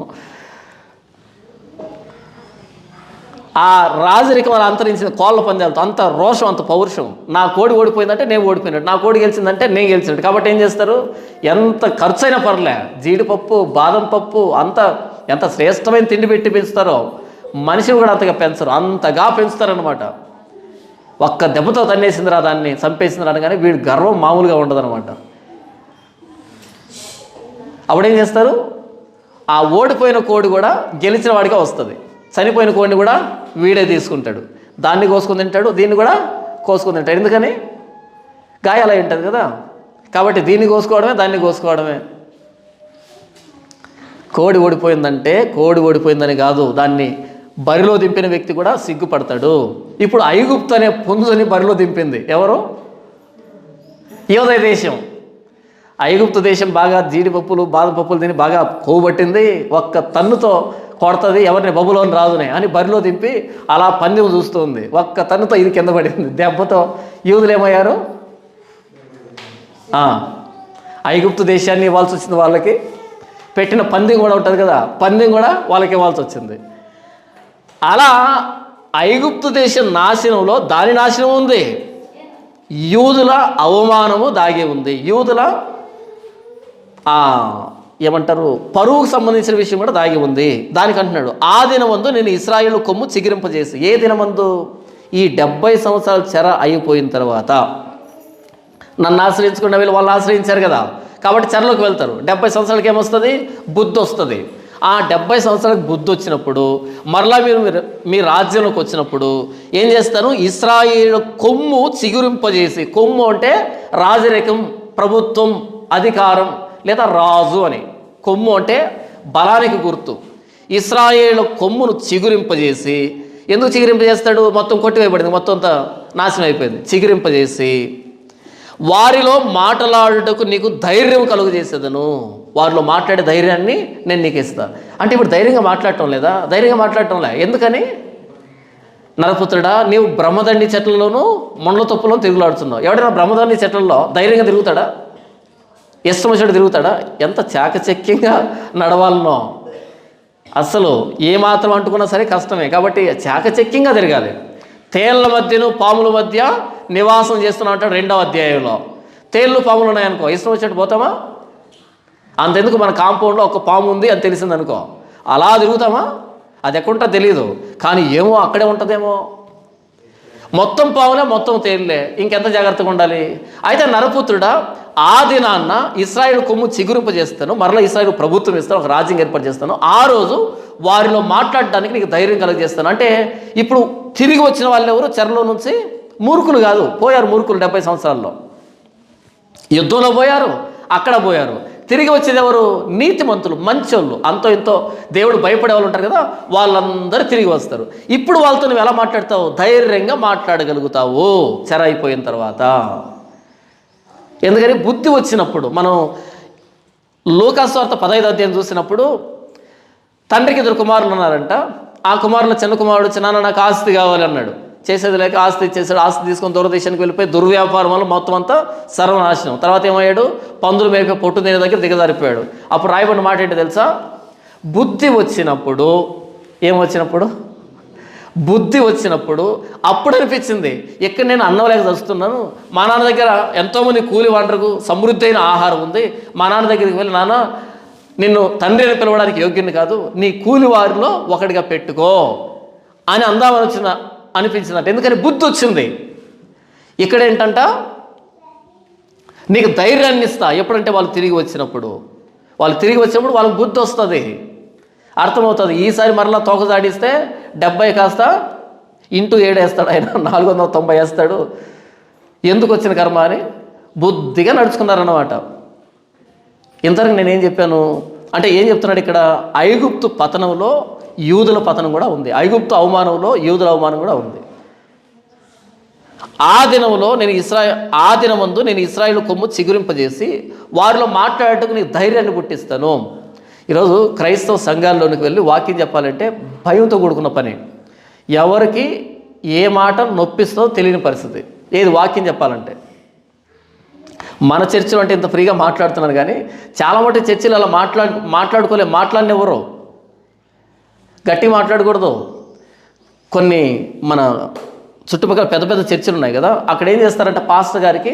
Speaker 1: ఆ రాజరికం అలా అంతరించిన కోళ్ళ పందాలతో. అంత రోషం, అంత పౌరుషం. నా కోడి ఓడిపోయిందంటే నేను ఓడిపోయినట్టు, నా కోడి గెలిచిందంటే నేను గెలిచినట్టు. కాబట్టి ఏం చేస్తారు? ఎంత ఖర్చు అయినా పర్లే, జీడిపప్పు, బాదం పప్పు, ఎంత శ్రేష్టమైన తిండి పెట్టి పెంచుతారో మనిషిని కూడా అంతగా పెంచరు, అంతగా పెంచుతారనమాట. ఒక్క దెబ్బతో తన్నేసిందిరా, దాన్ని చంపేసిందిరా అనగానే వీడి గర్వం మామూలుగా ఉండదనమాట. అప్పుడేం చేస్తారు? ఆ ఓడిపోయిన కోడి కూడా గెలిచిన వాడిగా వస్తుంది, చనిపోయిన కోడిని కూడా వీడే తీసుకుంటాడు, దాన్ని కోసుకుని తింటాడు, దీన్ని కూడా కోసుకుని తింటాడు. ఎందుకని? గాయాలై ఉంటుంది కదా. కాబట్టి దీన్ని కోసుకోవడమే, దాన్ని కోసుకోవడమే. కోడి ఓడిపోయిందంటే కోడి ఓడిపోయిందని కాదు, దాన్ని బరిలో దింపిన వ్యక్తి కూడా సిగ్గుపడతాడు. ఇప్పుడు ఐగుప్తు అనే పుంజుని బరిలో దింపింది ఎవరు? యోదయ దేశం. ఐగుప్తు దేశం బాగా జీడిపప్పులు, బాదం పప్పులు తిని బాగా కొవ్వుబట్టింది. ఒక్క తన్నుతో కొడుతుంది ఎవరిని? బబులోను రాజుని అని బరిలో దింపి అలా పందెం చూస్తుంది. ఒక్క తన్నుతో ఇది కింద పడింది. దెబ్బతో యూదులు ఏమయ్యారు? ఐగుప్తు దేశాన్ని ఇవ్వాల్సి వచ్చింది వాళ్ళకి. పెట్టిన పందెం కూడా ఉంటుంది కదా, పందెం కూడా వాళ్ళకి ఇవ్వాల్సి వచ్చింది. అలా ఐగుప్తు దేశం నాశనంలో దాని నాశనం ఉంది, యూదుల అవమానము దాగి ఉంది, యూదుల ఏమంటారు పరువుకు సంబంధించిన విషయం కూడా దాగి ఉంది. దానికి అంటున్నాడు, ఆ దినమందు నేను ఇశ్రాయేలు కొమ్ము చిగిరింపజేసి. ఏ దినమందు? ఈ 70 సంవత్సరాల చెర అయిపోయిన తర్వాత. నన్ను ఆశ్రయించుకున్న వీళ్ళు వాళ్ళు ఆశ్రయించారు కదా, కాబట్టి చెరలోకి వెళ్తారు. 70 సంవత్సరాలకి ఏమొస్తుంది? బుద్ధి వస్తుంది. ఆ 70 సంవత్సరాలకు బుద్ధి వచ్చినప్పుడు మరలా మీరు మీ రాజ్యంలోకి వచ్చినప్పుడు ఏం చేస్తారు? ఇశ్రాయేలు కొమ్ము చిగురింపజేసి. కొమ్ము అంటే రాజరికం, ప్రభుత్వం, అధికారం లేదా రాజు అని. కొమ్ము అంటే బలానికి గుర్తు. ఇశ్రాయేలు కొమ్మును చిగురింపజేసి. ఎందుకు చిగురింపజేస్తాడు? మొత్తం కొట్టివేయబడింది, మొత్తం అంతా నాశనం అయిపోయింది. చిగురింపజేసి వారిలో మాట్లాడుటకు నీకు ధైర్యం కలుగజేసేదను. వారిలో మాట్లాడే ధైర్యాన్ని నేను నీకు ఇస్తాను. అంటే ఇప్పుడు ధైర్యంగా మాట్లాడటం లేదా? ధైర్యంగా మాట్లాడటంలే. ఎందుకని? నరపుత్రుడా, నీవు బ్రహ్మదండి చెట్లలోనూ మొండ్ల తొప్పులో తిరుగులాడుతున్నావు. ఎవడైనా బ్రహ్మదండి చెట్లలో ధైర్యంగా తిరుగుతాడా? ఇష్టం వచ్చినట్టు తిరుగుతాడా? ఎంత చాకచక్యంగా నడవాలనో. అసలు ఏమాత్రం అంటుకున్నా సరే కష్టమే. కాబట్టి చాకచక్యంగా తిరగాలి. తేళ్ల మధ్యను పాముల మధ్య నివాసం చేస్తున్నా అంటాడు 2వ అధ్యాయంలో. తేళ్ళు పాములు ఉన్నాయనుకో, ఇష్టం వచ్చినట్టు పోతామా? అంతెందుకు, మన కాంపౌండ్లో ఒక పాము ఉంది అని తెలిసిందనుకో, అలా తిరుగుతామా? అది ఎక్కడుంటో తెలియదు, కానీ ఏమో అక్కడే ఉంటుందేమో. మొత్తం పాములే, మొత్తం తేళ్లే, ఇంకెంత జాగ్రత్తగా ఉండాలి. అయితే నరపుత్రుడా, ఆ దినాన్న ఇశ్రాయేలు కొమ్ము చిగురింపజేస్తాను, మరలా ఇశ్రాయేలు ప్రభుత్వం ఇస్తాను, ఒక రాజ్యం ఏర్పాటు చేస్తాను. ఆ రోజు వారిలో మాట్లాడడానికి నీకు ధైర్యం కలుగజేస్తాను. అంటే ఇప్పుడు తిరిగి వచ్చిన వాళ్ళు ఎవరు? చెరలో నుంచి మూర్ఖులు కాదు, పోయారు మూర్ఖులు 70 సంవత్సరాల్లో. యుద్ధంలో పోయారు, అక్కడ పోయారు. తిరిగి వచ్చేది ఎవరు? నీతిమంతులు, మంచోళ్ళు, అంతో ఇంతో దేవుడు భయపడే వాళ్ళు ఉంటారు కదా, వాళ్ళందరూ తిరిగి వస్తారు. ఇప్పుడు వాళ్ళతో నువ్వు ఎలా మాట్లాడతావు? ధైర్యంగా మాట్లాడగలుగుతావు చెర అయిపోయిన తర్వాత. ఎందుకని? బుద్ధి వచ్చినప్పుడు. మనం లూకాసు వార్త 15వ అధ్యాయం చూసినప్పుడు తండ్రికి 2 కుమారులు ఉన్నారంట. ఆ కుమారుల చిన్న కుమారుడు, చిన్న నాకు ఆస్తి కావాలి అన్నాడు. చేసేది లేక ఆస్తి ఇచ్చేసాడు. ఆస్తి తీసుకొని దూరదేశానికి వెళ్ళిపోయి దుర్వ్యాపారం వల్ల మొత్తం అంతా సర్వనాశనం. తర్వాత ఏమయ్యాడు? పందులు మేక పొట్టు దేని దగ్గర దిగజారిపోయాడు. అప్పుడు రాయబడిన మాట ఏంటి తెలుసా? బుద్ధి వచ్చినప్పుడు. ఏమొచ్చినప్పుడు? బుద్ధి వచ్చినప్పుడు అప్పుడు అనిపించింది, ఇక్కడ నేను అన్నం లేక చస్తున్నాను, మా నాన్న దగ్గర ఎంతోమంది కూలి వంటకు సమృద్ధి అయిన ఆహారం ఉంది, మా నాన్న దగ్గరికి వెళ్ళి, నాన్న నిన్ను తండ్రి అని పిలవడానికి యోగ్యుని కాదు, నీ కూలి వారిలో ఒకటిగా పెట్టుకో అని అందామని అనిపించిందంట. ఎందుకని? బుద్ధి వచ్చింది. ఇక్కడ ఏంటంట? నీకు ధైర్యాన్ని ఇస్తా. ఎప్పుడంటే వాళ్ళు తిరిగి వచ్చినప్పుడు. వాళ్ళు తిరిగి వచ్చినప్పుడు వాళ్ళకి బుద్ధి వస్తుంది, అర్థమవుతుంది. ఈసారి మరలా తోక జాడిస్తే 70 కాస్త ఇంటూ 7 వేస్తాడు ఆయన, 490 వేస్తాడు. ఎందుకు వచ్చిన కర్మ అని బుద్ధిగా నడుచుకున్నారన్నమాట. ఇంతవరకు నేనేం చెప్పాను అంటే, ఏం చెప్తున్నాడు ఇక్కడ? ఐగుప్తు పతనంలో యూదుల పతనం కూడా ఉంది. ఐగుప్తు అవమానంలో యూదుల అవమానం కూడా ఉంది. ఆ దినమందు నేను ఇశ్రాయేలు కొమ్ము చిగురింపజేసి వారిలో మాట్లాడటకు నీకు ధైర్యాన్ని పుట్టిస్తాను. ఈరోజు క్రైస్తవ సంఘాల్లోనికి వెళ్ళి వాక్యం చెప్పాలంటే భయంతో కూడుకున్న పని. ఎవరికి ఏ మాట నొప్పిస్తుందో తెలియని పరిస్థితి. ఏది వాక్యం చెప్పాలంటే. మన చర్చలు అంటే ఇంత ఫ్రీగా మాట్లాడుతున్నారు, కానీ చాలా మటుకు చర్చలు అలా మాట్లాడినెవరు గట్టి మాట్లాడకూడదు. కొన్ని మన చుట్టుపక్కల పెద్ద పెద్ద చర్చలు ఉన్నాయి కదా, అక్కడ ఏం చేస్తారంటే పాస్టర్ గారికి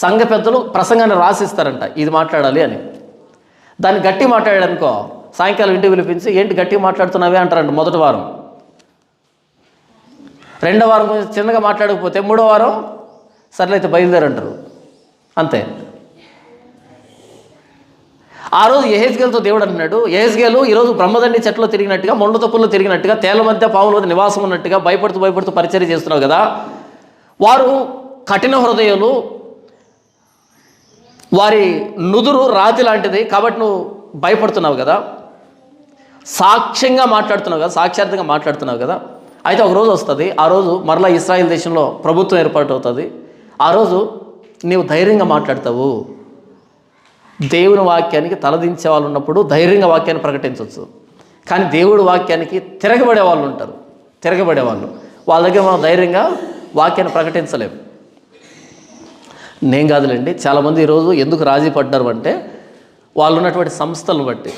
Speaker 1: సంఘ పెద్దలు ప్రసంగాన్ని రాసిస్తారంట, ఇది మాట్లాడాలి అని. దాన్ని గట్టి మాట్లాడాడనుకో, సాయంకాలం ఇంటికి పిలిపించి ఏంటి గట్టిగా మాట్లాడుతున్నావే అంటారంట మొదటి వారం. 2వ వారం కొంచెం చిన్నగా మాట్లాడకపోతే 3వ వారం సర్లైతే బయలుదేరంటారు, అంతే. ఆ రోజు యెహెజ్కేలుతో దేవుడు అంటున్నాడు, యెహెజ్కేలు ఈరోజు బ్రహ్మదండి చెట్లో తిరిగినట్టుగా, మొండ తప్పుల్లో తిరిగినట్టుగా, తేళ్ల మధ్య పాముల మధ్య నివాసం ఉన్నట్టుగా భయపడుతూ పరిచర్య చేస్తున్నావు కదా. వారు కఠిన హృదయాలు, వారి నుదురు రాతి లాంటిది, కాబట్టి నువ్వు భయపడుతున్నావు కదా, సాక్ష్యంగా మాట్లాడుతున్నావు కదా, సాక్షార్థంగా మాట్లాడుతున్నావు కదా. అయితే ఒక రోజు వస్తుంది, ఆ రోజు మరలా ఇశ్రాయేల్ దేశంలో ప్రభుత్వం ఏర్పాటు అవుతుంది. ఆ రోజు నీవు ధైర్యంగా మాట్లాడతావు. దేవుని వాక్యానికి తలదించే వాళ్ళు ఉన్నప్పుడు ధైర్యంగా వాక్యాన్ని ప్రకటించవచ్చు. కానీ దేవుడి వాక్యానికి తిరగబడే వాళ్ళు ఉంటారు, వాళ్ళ దగ్గర మనం ధైర్యంగా వాక్యాన్ని ప్రకటించలేము. నేను కాదులేండి, చాలామంది ఈరోజు ఎందుకు రాజీ పడ్డారు అంటే వాళ్ళు ఉన్నటువంటి సంస్థలను బట్టి.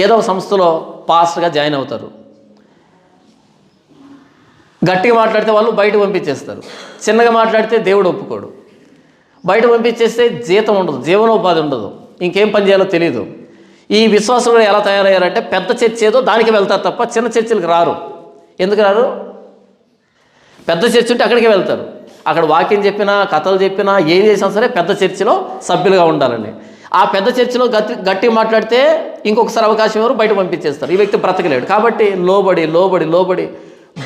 Speaker 1: ఏదో ఒక సంస్థలో పాస్టర్గా జాయిన్ అవుతారు, గట్టిగా మాట్లాడితే వాళ్ళు బయట పంపించేస్తారు, చిన్నగా మాట్లాడితే దేవుడు ఒప్పుకోడు. బయట పంపించేస్తే జీతం ఉండదు, జీవనోపాధి ఉండదు, ఇంకేం పని చేయాలో తెలియదు. ఈ విశ్వాసులు ఎలా తయారయ్యారంటే పెద్ద చర్చ్ ఏదో దానికి వెళ్తారు తప్ప చిన్న చర్చిలకు రారు. ఎందుకు రారు? పెద్ద చర్చ్ ఉంటే అక్కడికే వెళ్తారు. అక్కడ వాక్యం చెప్పినా కథలు చెప్పినా ఏం చేసినా సరే పెద్ద చర్చిలో సభ్యులుగా ఉండాలని. ఆ పెద్ద చర్చిలో గట్టిగా మాట్లాడితే ఇంకొకసారి అవకాశం ఎవరు బయట పంపించేస్తారు. ఈ వ్యక్తి బ్రతకలేడు. కాబట్టి లోబడి లోబడి లోబడి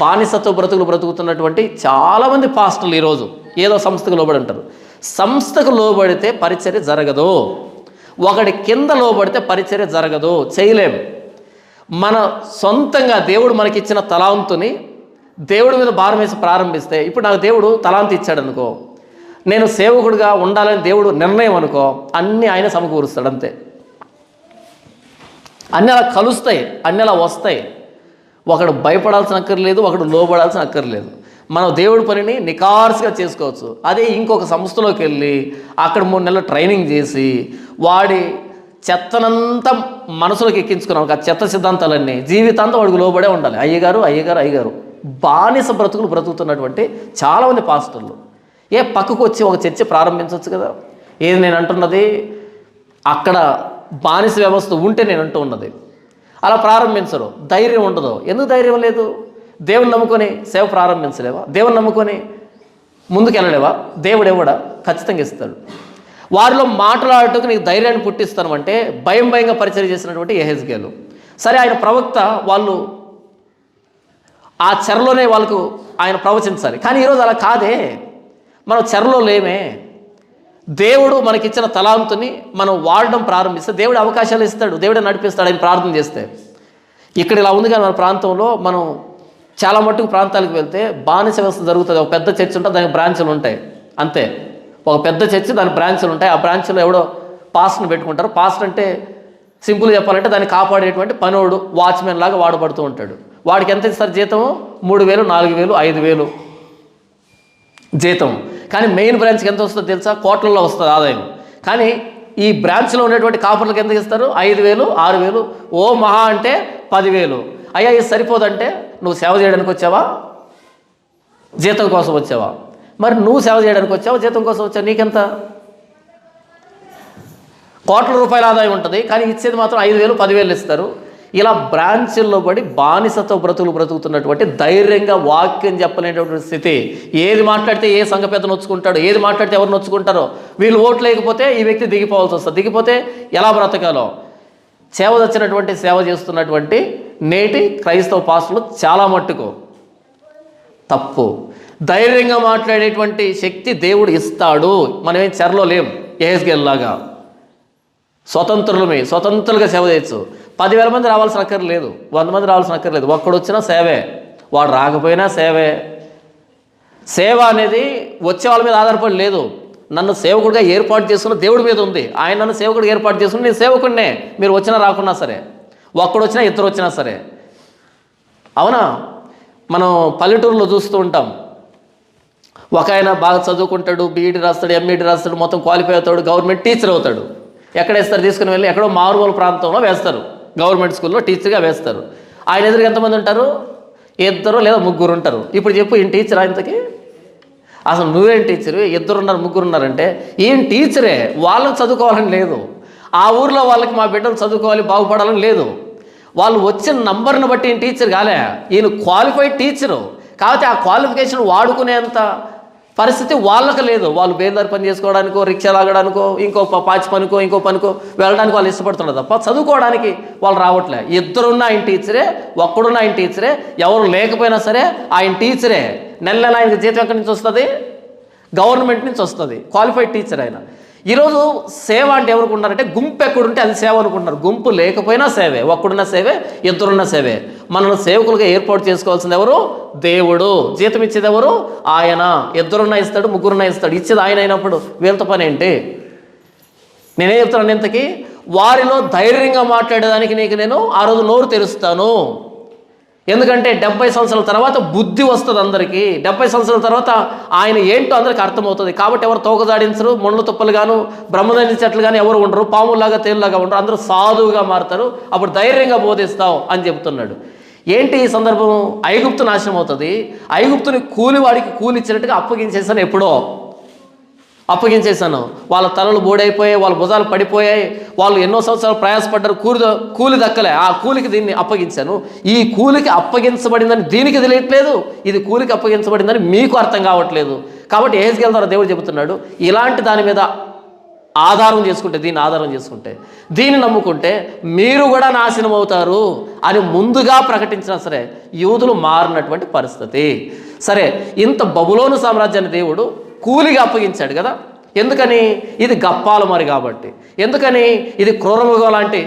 Speaker 1: బానిసత్వ బ్రతుకుతున్నటువంటి చాలామంది పాస్టర్లు ఈరోజు ఏదో సంస్థకు లోబడి ఉంటారు. సంస్థకు లోబడితే పరిచర్య జరగదు. ఒకటి కింద లోబడితే పరిచర్య జరగదు, చేయలేం. మన సొంతంగా దేవుడు మనకిచ్చిన తలాంతుని దేవుడి మీద భారం వేసి ప్రారంభిస్తే, ఇప్పుడు నాకు దేవుడు తలాంతు ఇచ్చాడు అనుకో, నేను సేవకుడిగా ఉండాలని దేవుడు నిర్ణయం అనుకో, అన్నీ ఆయన సమకూరుస్తాడు. అంతే. అన్నీ అలా కలుస్తాయి, అన్నీ అలా వస్తాయి. ఒకడు భయపడాల్సిన అక్కర్లేదు, ఒకడు లోబడాల్సిన అక్కర్లేదు. మనం దేవుడి పనిని నికార్సుగా చేసుకోవచ్చు. అదే ఇంకొక సంస్థలోకి వెళ్ళి అక్కడ 3 నెలలు ట్రైనింగ్ చేసి వాడి చెత్తనంతా మనసులోకి ఎక్కించుకున్నాం. ఆ చెత్త సిద్ధాంతాలన్నీ జీవితాంతం వాడికి లోబడే ఉండాలి. అయ్యగారు బానిస బ్రతుకుతున్నటువంటి చాలామంది పాస్టర్లు పక్కకు వచ్చి ఒక చర్చ ప్రారంభించవచ్చు కదా. ఏది నేను అంటున్నది, అక్కడ బానిస వ్యవస్థ ఉంటే నేను అంటూ ఉన్నది. అలా ప్రారంభించరు, ధైర్యం ఉండదు. ఎందుకు ధైర్యం లేదు? దేవుని నమ్ముకొని సేవ ప్రారంభించలేవా? దేవుని నమ్ముకొని ముందుకెళ్ళలేవా? దేవుడు ఎవడా? ఖచ్చితంగా ఇస్తాడు. వారిలో మాట్లాడటకు నీకు ధైర్యాన్ని పుట్టిస్తాను అంటే భయంగా పరిచయం చేసినటువంటి యెహెజ్కేలు. సరే, ఆయన ప్రవక్త, వాళ్ళు ఆ చెరలోనే వాళ్ళకు ఆయన ప్రవచించాలి. కానీ ఈరోజు అలా కాదే. మనం చెరలో లేమే. దేవుడు మనకిచ్చిన తలాంతుని మనం వాడడం ప్రారంభిస్తే దేవుడు అవకాశాలు ఇస్తాడు, దేవుడే నడిపిస్తాడు ఆయన ప్రార్థన చేస్తే. ఇక్కడ ఇలా ఉంది కానీ మన ప్రాంతంలో మనం చాలా మట్టుకు ప్రాంతాలకు వెళ్తే బానిస వ్యవస్థ జరుగుతుంది. ఒక పెద్ద చర్చ్ ఉంటుంది, దానికి బ్రాంచ్లు ఉంటాయి. అంతే, ఒక పెద్ద చర్చ్, దాని బ్రాంచ్లు ఉంటాయి. ఆ బ్రాంచ్లో ఎవడో పాస్టర్ని పెట్టుకుంటారు. పాస్టర్ అంటే సింపుల్గా చెప్పాలంటే దాన్ని కాపాడేటువంటి పనోడు, వాచ్మెన్ లాగా వాడబడుతూ ఉంటాడు. వాడికి ఎంత ఇస్తారు జీతము? 3,000, 4,000, 5,000 జీతం. కానీ మెయిన్ బ్రాంచ్కి ఎంత వస్తుందో తెలుసా? కోట్లలో వస్తుంది ఆదాయం. కానీ ఈ బ్రాంచ్లో ఉన్నటువంటి కాపర్లకు ఎంత ఇస్తారు? 5,000, 6,000, ఓ మహా అంటే 10,000. అయ్యా, ఇది సరిపోదంటే నువ్వు సేవ చేయడానికి వచ్చావా, జీతం కోసం వచ్చావా? మరి నువ్వు సేవ చేయడానికి వచ్చావా, జీతం కోసం వచ్చావా? నీకెంత? కోట్ల రూపాయల ఆదాయం ఉంటుంది, కానీ ఇచ్చేది మాత్రం 5,000, 10,000 ఇస్తారు. ఇలా బ్రాంచ్ల్లో పడి బానిసతో బ్రతుకుతున్నటువంటి, ధైర్యంగా వాక్యం చెప్పలేనటువంటి స్థితి. ఏది మాట్లాడితే ఏ సంఘ పెద్ద నొచ్చుకుంటాడు, ఏది మాట్లాడితే ఎవరు నొచ్చుకుంటారో, వీళ్ళు ఓట్లు లేకపోతే ఈ వ్యక్తి దిగిపోవాల్సి వస్తుంది. దిగిపోతే ఎలా బ్రతకాలో సేవ వచ్చినటువంటి సేవ చేస్తున్నటువంటి నేటి క్రైస్తవ పాస్టర్లు చాలా మట్టుకు తప్పు. ధైర్యంగా మాట్లాడేటువంటి శక్తి దేవుడు ఇస్తాడు. మనమేం చెరలో లేం. యెహెజ్కేలులాగా స్వతంత్రులుగా సేవ చేయొచ్చు. 10,000 మంది రావాల్సిన అక్కర్లేదు, 100 మంది రావాల్సిన అక్కర్లేదు. ఒక్కడు వచ్చినా సేవే, వాడు రాకపోయినా సేవే. సేవ అనేది వచ్చే వాళ్ళ మీద ఆధారపడి లేదు. నన్ను సేవకుడిగా ఏర్పాటు చేసుకున్న దేవుడి మీద ఉంది. ఆయన నన్ను సేవకుడిగా ఏర్పాటు చేసుకుని నేను సేవకుడినే. మీరు వచ్చినా రాకున్నా సరే, ఒక్కడు వచ్చినా ఇద్దరు వచ్చినా సరే. అవునా? మనం పల్లెటూరులో చూస్తూ ఉంటాం. ఒక ఆయన బాగా చదువుకుంటాడు, బీఈడీ రాస్తాడు, ఎంఈడీ రాస్తాడు, మొత్తం క్వాలిఫై అవుతాడు, గవర్నమెంట్ టీచర్ అవుతాడు. ఎక్కడ వేస్తారు? తీసుకుని వెళ్ళి ఎక్కడో మారుమూల ప్రాంతంలో వేస్తారు, గవర్నమెంట్ స్కూల్లో టీచర్గా వేస్తారు. ఆయన ఎదురుగా ఎంతమంది ఉంటారు? 2 లేదా 3 ఉంటారు. ఇప్పుడు చెప్పు, ఈయన టీచర్ ఆయనకి? అసలు నువ్వేం టీచరు? 2 ఉన్నారు, 3 ఉన్నారంటే ఈయన టీచరే. వాళ్ళకి చదువుకోవాలని లేదు, ఆ ఊర్లో వాళ్ళకి మా బిడ్డలు చదువుకోవాలి, బాగుపడాలని లేదు. వాళ్ళు వచ్చిన నంబర్ని బట్టి ఈయన టీచర్ కాలే, ఈయన క్వాలిఫైడ్ టీచరు. కాబట్టి ఆ క్వాలిఫికేషన్ వాడుకునేంత పరిస్థితి వాళ్ళకి లేదు. వాళ్ళు బేల్దారి పని చేసుకోవడానికో, రిక్షా లాగడానికో, ఇంకో పాచి పనికో, ఇంకో పనికో వెళ్ళడానికి వాళ్ళు ఇష్టపడుతున్నారు తప్ప చదువుకోవడానికి వాళ్ళు రావట్లే. 2 ఉన్న ఆయన టీచరే, ఒక్కడున్న ఆయన టీచరే, ఎవరు లేకపోయినా సరే ఆయన టీచరే. నెల ఆయనకి జీతం ఎక్కడి నుంచి వస్తుంది? గవర్నమెంట్ నుంచి వస్తుంది. క్వాలిఫైడ్ టీచర్ ఆయన. ఈరోజు సేవ అంటే ఎవరికి ఉన్నారంటే గుంపు ఎక్కడుంటే అది సేవ అనుకుంటున్నారు. గుంపు లేకపోయినా సేవే, ఒక్కడున్న సేవే, 2 ఉన్న సేవే. మనల్ని సేవకులుగా ఏర్పాటు చేసుకోవాల్సింది ఎవరు? దేవుడు. జీతం ఇచ్చేది ఎవరు? ఆయన. 2 ఉన్నా ఇస్తాడు, 3 ఉన్నా ఇస్తాడు. ఇచ్చేది ఆయన అయినప్పుడు వీళ్ళతో పని ఏంటి? నేనేం చెప్తున్నాను ఇంతకీ? వారిలో ధైర్యంగా మాట్లాడేదానికి నీకు నేను ఆ రోజు నోరు తెరుస్తాను. ఎందుకంటే 70 సంవత్సరాల తర్వాత బుద్ధి వస్తుంది అందరికీ. 70 సంవత్సరాల తర్వాత ఆయన ఏంటో అందరికీ అర్థమవుతుంది. కాబట్టి ఎవరు తోకదాడించరు, ముళ్ళు తుప్పలు గాను, బ్రహ్మదండి చెట్లు కానీ ఎవరు ఉండరు, పాములాగా తేలులాగా ఉండరు, అందరూ సాధువుగా మారుతారు. అప్పుడు ధైర్యంగా బోధిస్తావు అని చెప్తున్నాడు. ఏంటి ఈ సందర్భం? ఐగుప్తు నాశనం అవుతుంది, ఐగుప్తుని కూలివాడికి కూలి ఇచ్చినట్టుగా అప్పగించేసాను, ఎప్పుడో అప్పగించేశాను. వాళ్ళ తలలు బోడైపోయాయి, వాళ్ళ భుజాలు పడిపోయాయి, వాళ్ళు ఎన్నో సంవత్సరాలు ప్రయాసపడ్డారు, కూలి దక్కలే, ఆ కూలికి దీన్ని అప్పగించాను. ఈ కూలికి అప్పగించబడిందని దీనికి తెలియట్లేదు, ఇది కూలికి అప్పగించబడిందని మీకు అర్థం కావట్లేదు. కాబట్టి యెహెజ్కేలు ద్వారా దేవుడు చెబుతున్నాడు, ఇలాంటి దాని మీద ఆధారం చేసుకుంటే, దీన్ని ఆధారం చేసుకుంటే, దీన్ని నమ్ముకుంటే మీరు కూడా నాశనం అవుతారు అని ముందుగా ప్రకటించినా సరే యూదులు మారినటువంటి పరిస్థితి. సరే, ఇంత బబులోను సామ్రాజ్యాన్ని దేవుడు కూలిగా అప్పగించాడు కదా. ఎందుకని? ఇది గప్పాల మరి కాబట్టి. ఎందుకని? ఇది క్రూరమృగం లాంటి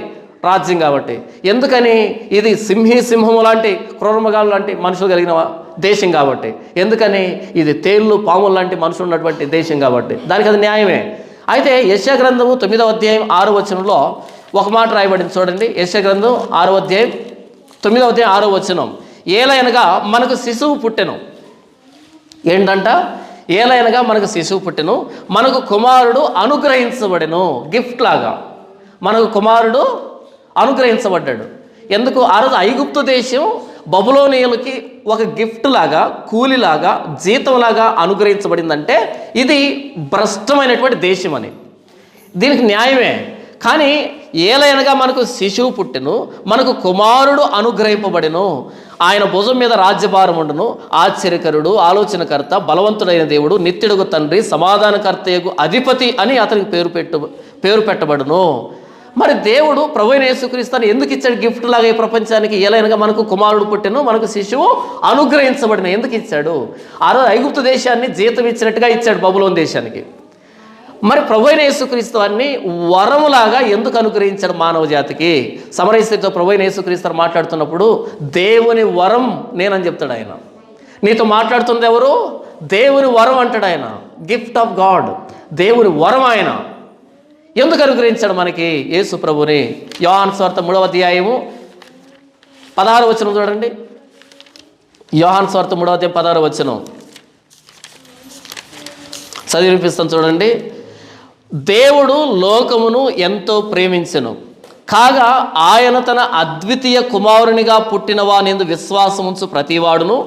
Speaker 1: రాజ్యం కాబట్టి. ఎందుకని? ఇది సింహము లాంటి క్రూరమృగాలు లాంటి మనుషులు కలిగిన దేశం కాబట్టి. ఎందుకని? ఇది తేళ్ళు పాములు లాంటి మనుషులు ఉన్నటువంటి దేశం కాబట్టి. దానికి అది న్యాయమే. అయితే యెషయా గ్రంథము 9వ అధ్యాయం 6వ వచనంలో ఒక మాట రాయబడింది చూడండి. యెషయా గ్రంథం 6వ అధ్యాయం 9వ అధ్యాయం 6వ వచనం, ఏలయనగా మనకు శిశువు పుట్టెను. ఏంటంట? ఏలయనగా మనకు శిశువు పుట్టెను, మనకు కుమారుడు అనుగ్రహించబడెను. గిఫ్ట్ లాగా మనకు కుమారుడు అనుగ్రహించబడ్డాడు. ఎందుకు? ఆ రోజు ఐగుప్తు దేశం బబులోనీయులకి ఒక గిఫ్ట్ లాగా, కూలిలాగా, జీతంలాగా అనుగ్రహించబడిందంటే ఇది భ్రష్టమైనటువంటి దేశం అని. దీనికి న్యాయమే. కానీ ఏలయనగా మనకు శిశువు పుట్టెను, మనకు కుమారుడు అనుగ్రహింపబడెను, ఆయన భుజం మీద రాజ్యభారం ఉండును, ఆశ్చర్యకరుడు, ఆలోచనకర్త, బలవంతుడైన దేవుడు, నిత్యుడుగు తండ్రి, సమాధానకర్తయగు అధిపతి అని అతనికి పేరు పెట్టబడును. మరి దేవుడు ప్రభువైన యేసుక్రీస్తుని ఎందుకు ఇచ్చాడు గిఫ్ట్ లాగా ఈ ప్రపంచానికి? ఏలైనగా మనకు కుమారుడు పుట్టెను, మనకు శిశువు అనుగ్రహించబడిన. ఎందుకు ఇచ్చాడు? ఆ రోజు ఐగుప్తు దేశాన్ని జీతం ఇచ్చినట్టుగా ఇచ్చాడు బబులోను దేశానికి. మరి ప్రభువైన యేసుక్రీస్తుని వరములాగా ఎందుకు అనుగ్రహించాడు మానవ జాతికి? సమరయ స్త్రీతో ప్రభువైన యేసుక్రీస్తు మాట్లాడుతున్నప్పుడు దేవుని వరం నేనని చెప్తాడు ఆయన. నీతో మాట్లాడుతుంది ఎవరు? దేవుని వరం అంటాడు ఆయన. గిఫ్ట్ ఆఫ్ గాడ్, దేవుని వరం ఆయన. ఎందుకు అనుగ్రహించాడు మనకి యేసు ప్రభుని? యోహాను సువార్త 3వ అధ్యాయము 16వ వచనం చూడండి. యోహాను సువార్త 3వ అధ్యాయం 16వ వచనం చదివి వినిపిస్తాను చూడండి. దేవుడు లోకమును ఎంతో ప్రేమించెను, కాగా ఆయన తన అద్వితీయ కుమారునిగా పుట్టిన వానియందు విశ్వాసముంచు ప్రతివాడును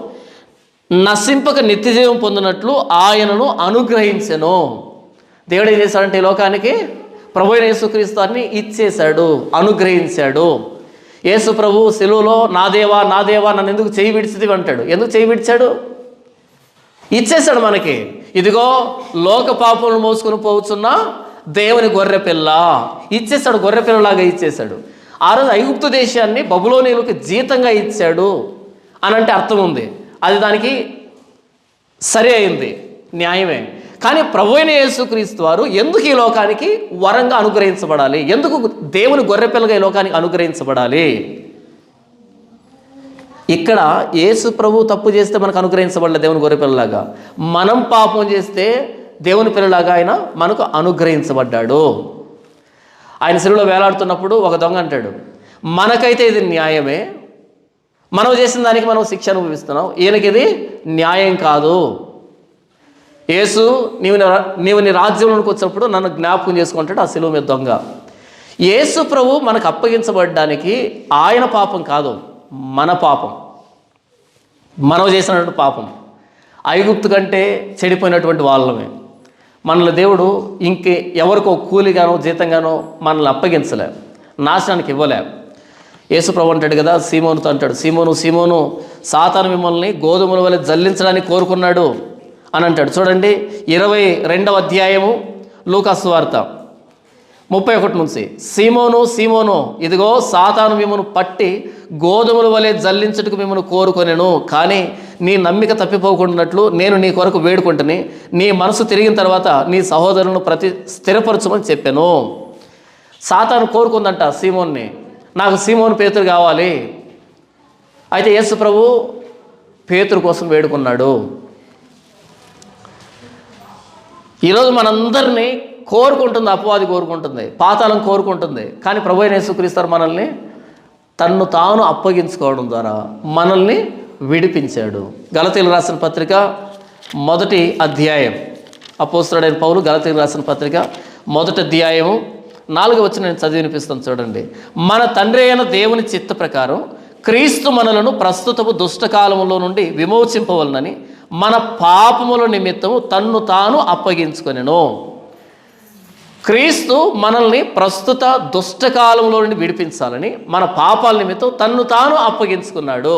Speaker 1: నశింపక నిత్యజీవం పొందినట్లు ఆయనను అనుగ్రహించెను. దేవుడు ఏం చేశాడంటే ఈ లోకానికి ప్రభువైన యేసుక్రీస్తుని ఇచ్చేశాడు, అనుగ్రహించాడు. యేసు ప్రభు శిలువలో నా దేవా నా దేవా నన్ను ఎందుకు చేయి విడిచితివి అంటాడు. ఎందుకు చేయి విడిచాడు? ఇచ్చేశాడు మనకి. ఇదిగో లోక పాపములను మోసుకొని పోవచ్చున్న దేవుని గొర్రెపిల్ల ఇచ్చేశాడు, గొర్రెపిల్లలాగా ఇచ్చేశాడు. ఆ రోజు ఐగుప్తు దేశాన్ని బబులోనీయులకు జీతంగా ఇచ్చాడు అని అంటే అర్థం ఉంది, అది దానికి సరి అయింది, న్యాయమే. కానీ ప్రభువైన యేసుక్రీస్తు వారు ఎందుకు ఈ లోకానికి వరంగా అనుగ్రహించబడాలి? ఎందుకు దేవుని గొర్రెపిల్లగా ఈ లోకానికి అనుగ్రహించబడాలి? ఇక్కడ యేసు ప్రభు తప్పు చేస్తే మనకు అనుగ్రహించబడలేదు దేవుని గొర్రెపిల్లలాగా. మనం పాపం చేస్తే దేవుని పిల్లలాగా ఆయన మనకు అనుగ్రహించబడ్డాడు. ఆయన శిలువలో వేలాడుతున్నప్పుడు ఒక దొంగ అంటాడు, మనకైతే ఇది న్యాయమే, మనం చేసిన దానికి మనం శిక్ష అనుభవిస్తున్నాం, ఈయనకి ఇది న్యాయం కాదు. యేసు నీవు నీ రాజ్యంలోకి వచ్చినప్పుడు నన్ను జ్ఞాపకం చేసుకుంటాడు ఆ శిలువ మీద దొంగ. యేసు ప్రభు మనకు అప్పగించబడడానికి ఆయన పాపం కాదు, మన పాపం, మనం చేసినటువంటి పాపం. ఐగుప్తు కంటే చెడిపోయినటువంటి వాళ్ళమే. మనల్ని దేవుడు ఎవరికో కూలిగానో జీతంగానో మనల్ని అప్పగించలే, నాశనానికి ఇవ్వలే. యేసు ప్రభు అంటాడు కదా సీమోనుతో అంటాడు, సీమోను సీమోను సాతాను మిమ్మల్ని గోధుమల వలె జల్లించడానికి కోరుకున్నాడు అని అంటాడు. చూడండి 22వ అధ్యాయము లూకా సువార్త 31 నుంచి, సీమోను సీమోను ఇదిగో సాతాను మిమ్మల్ని పట్టి గోధుమల వలె జల్లించుటకు మిమ్మల్ని కోరుకొనెను, కానీ నీ నమ్మిక తప్పిపోకుండాట్లు నేను నీ కొరకు వేడుకుంటుని నీ మనసు తిరిగిన తర్వాత నీ సహోదరులను స్థిరపరచమని చెప్పాను. సాతాను కోరుకుందంట సీమోన్ని, నాకు సీమోను పేతురు కావాలి. అయితే యేసు ప్రభు పేతురు కోసం వేడుకున్నాడు. ఈరోజు మనందరినీ కోరుకుంటుంది, అపవాది కోరుకుంటుంది, పాతాళం కోరుకుంటుంది. కానీ ప్రభువైన యేసుక్రీస్తు మనల్ని తన్ను తాను అప్పగించుకోవడం ద్వారా మనల్ని విడిపించాడు. గలతీయులకు రాసిన పత్రిక 1వ అధ్యాయం, అపోస్తలుడైన పౌలు గలతీయులకు రాసిన పత్రిక 1వ అధ్యాయము 4వ వచనం నేను చదివి వినిపిస్తాను చూడండి. మన తండ్రి అయిన దేవుని చిత్త ప్రకారం క్రీస్తు మనలను ప్రస్తుతపు దుష్టకాలములో నుండి విమోచింపవలనని మన పాపముల నిమిత్తము తన్ను తాను అప్పగించుకొనెను. క్రీస్తు మనల్ని ప్రస్తుత దుష్టకాలంలో నుండి విడిపించాలని మన పాపాల నిమిత్తం తన్ను తాను అప్పగించుకున్నాడు.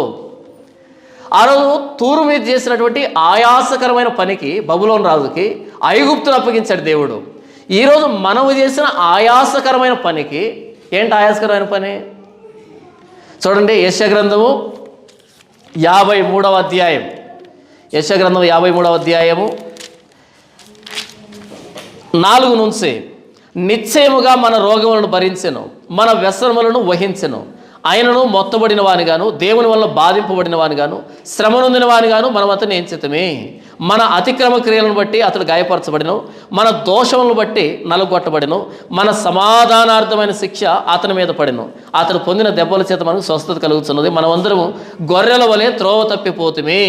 Speaker 1: ఆ రోజు తూరు మీద చేసినటువంటి ఆయాసకరమైన పనికి బబులోను రాజుకి ఐగుప్తును అప్పగించాడు దేవుడు. ఈరోజు మనము చేసిన ఆయాసకరమైన పనికి ఏంటి ఆయాసకరమైన పని? చూడండి, యెషయా గ్రంథము 53వ అధ్యాయం. యెషయా గ్రంథం 53వ అధ్యాయము 4 నుంచి, నిశ్చయముగా మన రోగములను భరించెను, మన వ్యసనములను వహించెను. ఆయనను మొత్తబడిన వానిగాను, దేవుని వల్ల బాధింపబడిన వానిగాను, శ్రమ నొందిన వానిగాను మనం అతన్ని ఎంచితమే. మన అతిక్రమ క్రియలను బట్టి అతడు గాయపరచబడిను, మన దోషములను బట్టి నలుగొట్టబడిను, మన సమాధానార్థమైన శిక్ష అతని మీద పడిను. అతడు పొందిన దెబ్బల చేత మనకు స్వస్థత కలుగుతున్నది. మనమందరము గొర్రెల వలె త్రోవ తప్పిపోతుమే.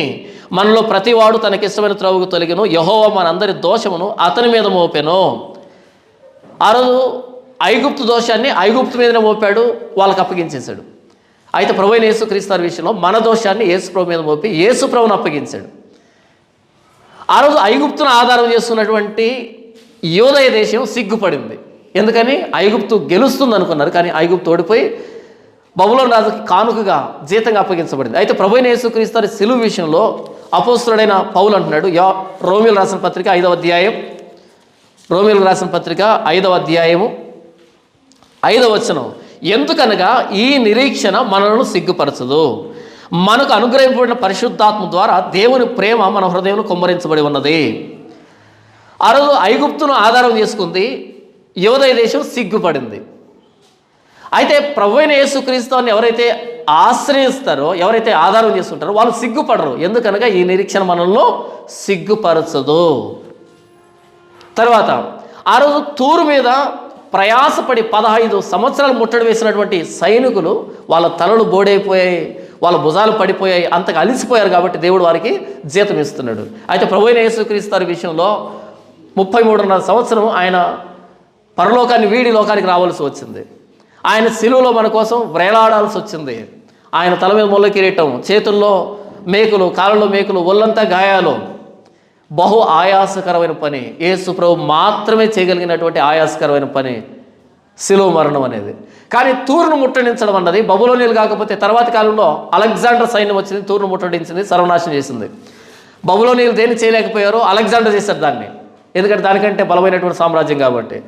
Speaker 1: మనలో ప్రతివాడు తనకిష్టమైన త్రోవకు తొలగిను. యెహోవా మనందరి దోషమును అతని మీద మోపెను. ఆ రోజు ఐగుప్తు దోషాన్ని ఐగుప్తు మీదనే మోపాడు, వాళ్ళకి అప్పగించేశాడు. అయితే ప్రభువైన యేసుక్రీస్తు విషయంలో మన దోషాన్ని యేసుప్రభు మీద మోపి యేసుప్రభుని అప్పగించాడు. ఆ రోజు ఐగుప్తును ఆధారం చేసుకున్నటువంటి యోదయ దేశం సిగ్గుపడింది. ఎందుకని? ఐగుప్తు గెలుస్తుంది అనుకున్నారు, కానీ ఐగుప్తు ఓడిపోయి బబులోను రాజుకి కానుకగా జీతంగా అప్పగించబడింది. అయితే ప్రభువైన యేసుక్రీస్తు సిలువ విషయంలో అపోస్తలుడైన పౌలు అంటున్నాడు, రోమీయులకు రాసిన పత్రిక 5వ అధ్యాయం, రోమీయులకు రాసిన పత్రిక 5వ అధ్యాయము 5వ వచనం, ఎందుకనగా ఈ నిరీక్షణ మనలను సిగ్గుపరచదు, మనకు అనుగ్రహింపబడిన పరిశుద్ధాత్మ ద్వారా దేవుని ప్రేమ మన హృదయంలో కుమ్మరించబడి ఉన్నది. ఆ రోజు ఐగుప్తును ఆధారం చేసుకుంది, యోదయ దేశం సిగ్గుపడింది. అయితే ప్రభువైన యేసుక్రీస్తుని ఎవరైతే ఆశ్రయిస్తారో, ఎవరైతే ఆధారం చేసుకుంటారో వాళ్ళు సిగ్గుపడరు. ఎందుకనగా ఈ నిరీక్షణ మనల్ని సిగ్గుపరచదు. తర్వాత ఆ రోజు తూరు మీద ప్రయాసపడి 15 సంవత్సరాలు ముట్టడి వేసినటువంటి సైనికులు వాళ్ళ తలలు బోడైపోయాయి, వాళ్ళ భుజాలు పడిపోయాయి, అంతగా అలిసిపోయారు. కాబట్టి దేవుడు వారికి జీతం ఇస్తున్నాడు. అయితే ప్రభువైన యేసుక్రీస్తు విషయంలో 33.5 సంవత్సరం ఆయన పరలోకాన్ని వీడి లోకానికి రావాల్సి వచ్చింది. ఆయన సిలువలో మన కోసం వ్రేలాడాల్సి వచ్చింది. ఆయన తల మీద ముళ్ళ కిరీటం, చేతుల్లో మేకులు, కాళ్ళలో మేకులు, ఒళ్ళంతా గాయాలు. బహు ఆయాసకరమైన పని, యేసు ప్రభు మాత్రమే చేయగలిగినటువంటి ఆయాసకరమైన పని సిలువ మరణం అనేది. కానీ తూరును ముట్టడించడం అన్నది బబులోనీయులు కాకపోతే తర్వాతి కాలంలో అలెగ్జాండర్ సైన్యం వచ్చింది, తూరును ముట్టడించింది, సర్వనాశనం చేసింది. బబులోనీయులు దేన్ని చేయలేకపోయారో అలెగ్జాండర్ చేశారు దాన్ని, ఎందుకంటే దానికంటే బలమైనటువంటి సామ్రాజ్యం కాబట్టి.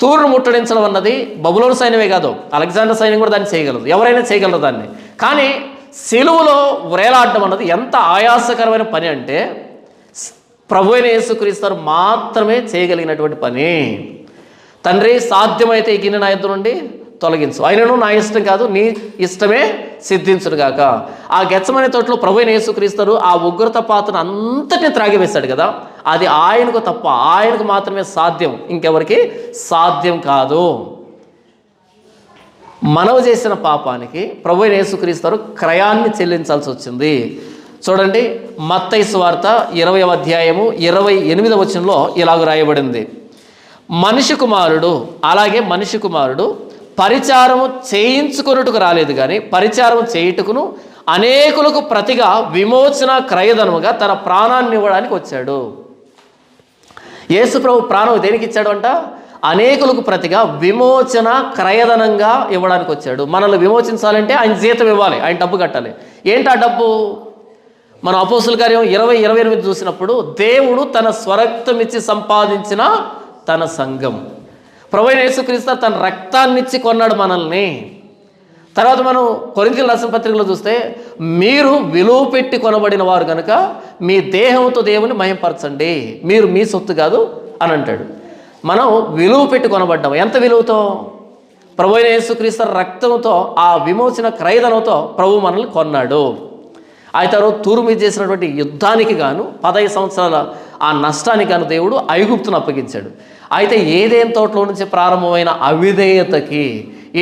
Speaker 1: తూరును ముట్టడించడం అన్నది బబులోను సైన్యమే కాదు, అలెగ్జాండర్ సైన్యం కూడా దాన్ని చేయగలదు, ఎవరైనా చేయగలరు దాన్ని. కానీ సిలువలో వ్రేలాడడం అన్నది ఎంత ఆయాసకరమైన పని అంటే ప్రభువైన యేసుక్రీస్తు మాత్రమే చేయగలిగినటువంటి పని. తండ్రి, సాధ్యమైతే ఈ గిన్నె నా యొద్ద నుండి తొలగించు, అయినను నా ఇష్టం కాదు నీ ఇష్టమే సిద్ధించునుగాక. ఆ గెత్సెమనే తోటలో ప్రభువైన యేసుక్రీస్తు ఆ ఉగ్రత పాత్రను అంతటిని త్రాగివేశాడు కదా, అది ఆయనకు తప్ప, ఆయనకు మాత్రమే సాధ్యం, ఇంకెవరికి సాధ్యం కాదు. మనవు చేసిన పాపానికి ప్రభువైన యేసుక్రీస్తు క్రయాన్ని చెల్లించాల్సి వచ్చింది. చూడండి, మత్తయి సువార్త 20వ అధ్యాయము 28వ వచనంలో ఇలాగ రాయబడింది, మనిషి కుమారుడు, అలాగే మనిషి కుమారుడు పరిచారము చేయించుకొనుటకు రాలేదు కానీ పరిచారం చేయుటకును అనేకులకు ప్రతిగా విమోచన క్రయధనముగా తన ప్రాణాన్ని ఇవ్వడానికి వచ్చాడు. యేసు ప్రభు ప్రాణం దేనికి ఇచ్చాడు అంట? అనేకులకు ప్రతిగా విమోచన క్రయధనంగా ఇవ్వడానికి వచ్చాడు. మనల్ని విమోచించాలంటే ఆయన జీతం ఇవ్వాలి, ఆయన డబ్బు కట్టాలి. ఏంటి ఆ డబ్బు? మనం అపోస్తుల కార్యం 20:28 చూసినప్పుడు దేవుడు తన స్వరక్తం ఇచ్చి సంపాదించిన తన సంఘం, ప్రభువైన యేసుక్రీస్తు తన రక్తాన్నిచ్చి కొన్నాడు మనల్ని. తర్వాత మనం కొరింథీయులకు రాసిన పత్రికలో చూస్తే, మీరు విలువ పెట్టి కొనబడిన వారు కనుక మీ దేహంతో దేవుని మహింపరచండి, మీరు మీ సొత్తు కాదు అని అంటాడు. మనం విలువ పెట్టి కొనబడ్డాము. ఎంత విలువతో? ప్రభువైన యేసుక్రీస్తు రక్తంతో, ఆ విమోచన క్రయధనంతో ప్రభు మనల్ని కొన్నాడు. అయితే తూరు మీద చేసినటువంటి యుద్ధానికి గాను 15 సంవత్సరాల ఆ నష్టానికి గాను దేవుడు ఐగుప్తును అప్పగించాడు. అయితే ఏదేన్ తోటలో నుంచి ప్రారంభమైన అవిధేయతకి,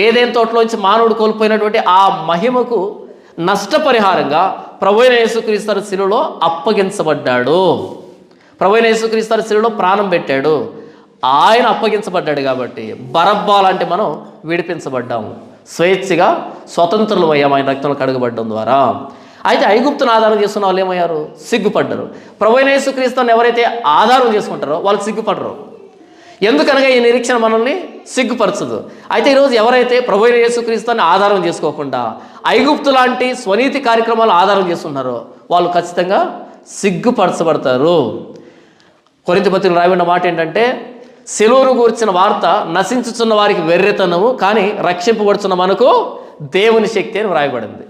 Speaker 1: ఏదేన్ తోటలో నుంచి మానవుడు కోల్పోయినటువంటి ఆ మహిమకు నష్టపరిహారంగా ప్రభువైన యేసుక్రీస్తు శిలువలో అప్పగించబడ్డాడు. ప్రభువైన యేసుక్రీస్తు శిలువలో ప్రాణం పెట్టాడు. ఆయన అప్పగించబడ్డాడు కాబట్టి బరబ్బా లాంటి మనం విడిపించబడ్డాము. స్వేచ్ఛగా స్వతంత్రులు అయ్యాం ఆయన రక్తంలో కడగబడడం ద్వారా. అయితే ఐగుప్తును ఆధారం చేసుకున్న వాళ్ళు ఏమయ్యారు? సిగ్గుపడ్డారు. ప్రభువైన యేసుక్రీస్తుని ఎవరైతే ఆధారం చేసుకుంటారో వాళ్ళు సిగ్గుపడరు. ఎందుకనగా ఈ నిరీక్షణ మనల్ని సిగ్గుపరచదు. అయితే ఈరోజు ఎవరైతే ప్రభువైన యేసుక్రీస్తుని ఆధారం చేసుకోకుండా ఐగుప్తు లాంటి స్వనీతి కార్యక్రమాలు ఆధారం చేస్తున్నారో వాళ్ళు ఖచ్చితంగా సిగ్గుపరచబడతారు. కొరింథీ పత్రికలో రాయబడిన మాట ఏంటంటే, సిలువను గూర్చిన వార్త నశించుచున్న వారికి వెర్రితనము, కానీ రక్షింపబడుచున్న మనకు దేవుని శక్తి అని వ్రాయబడింది.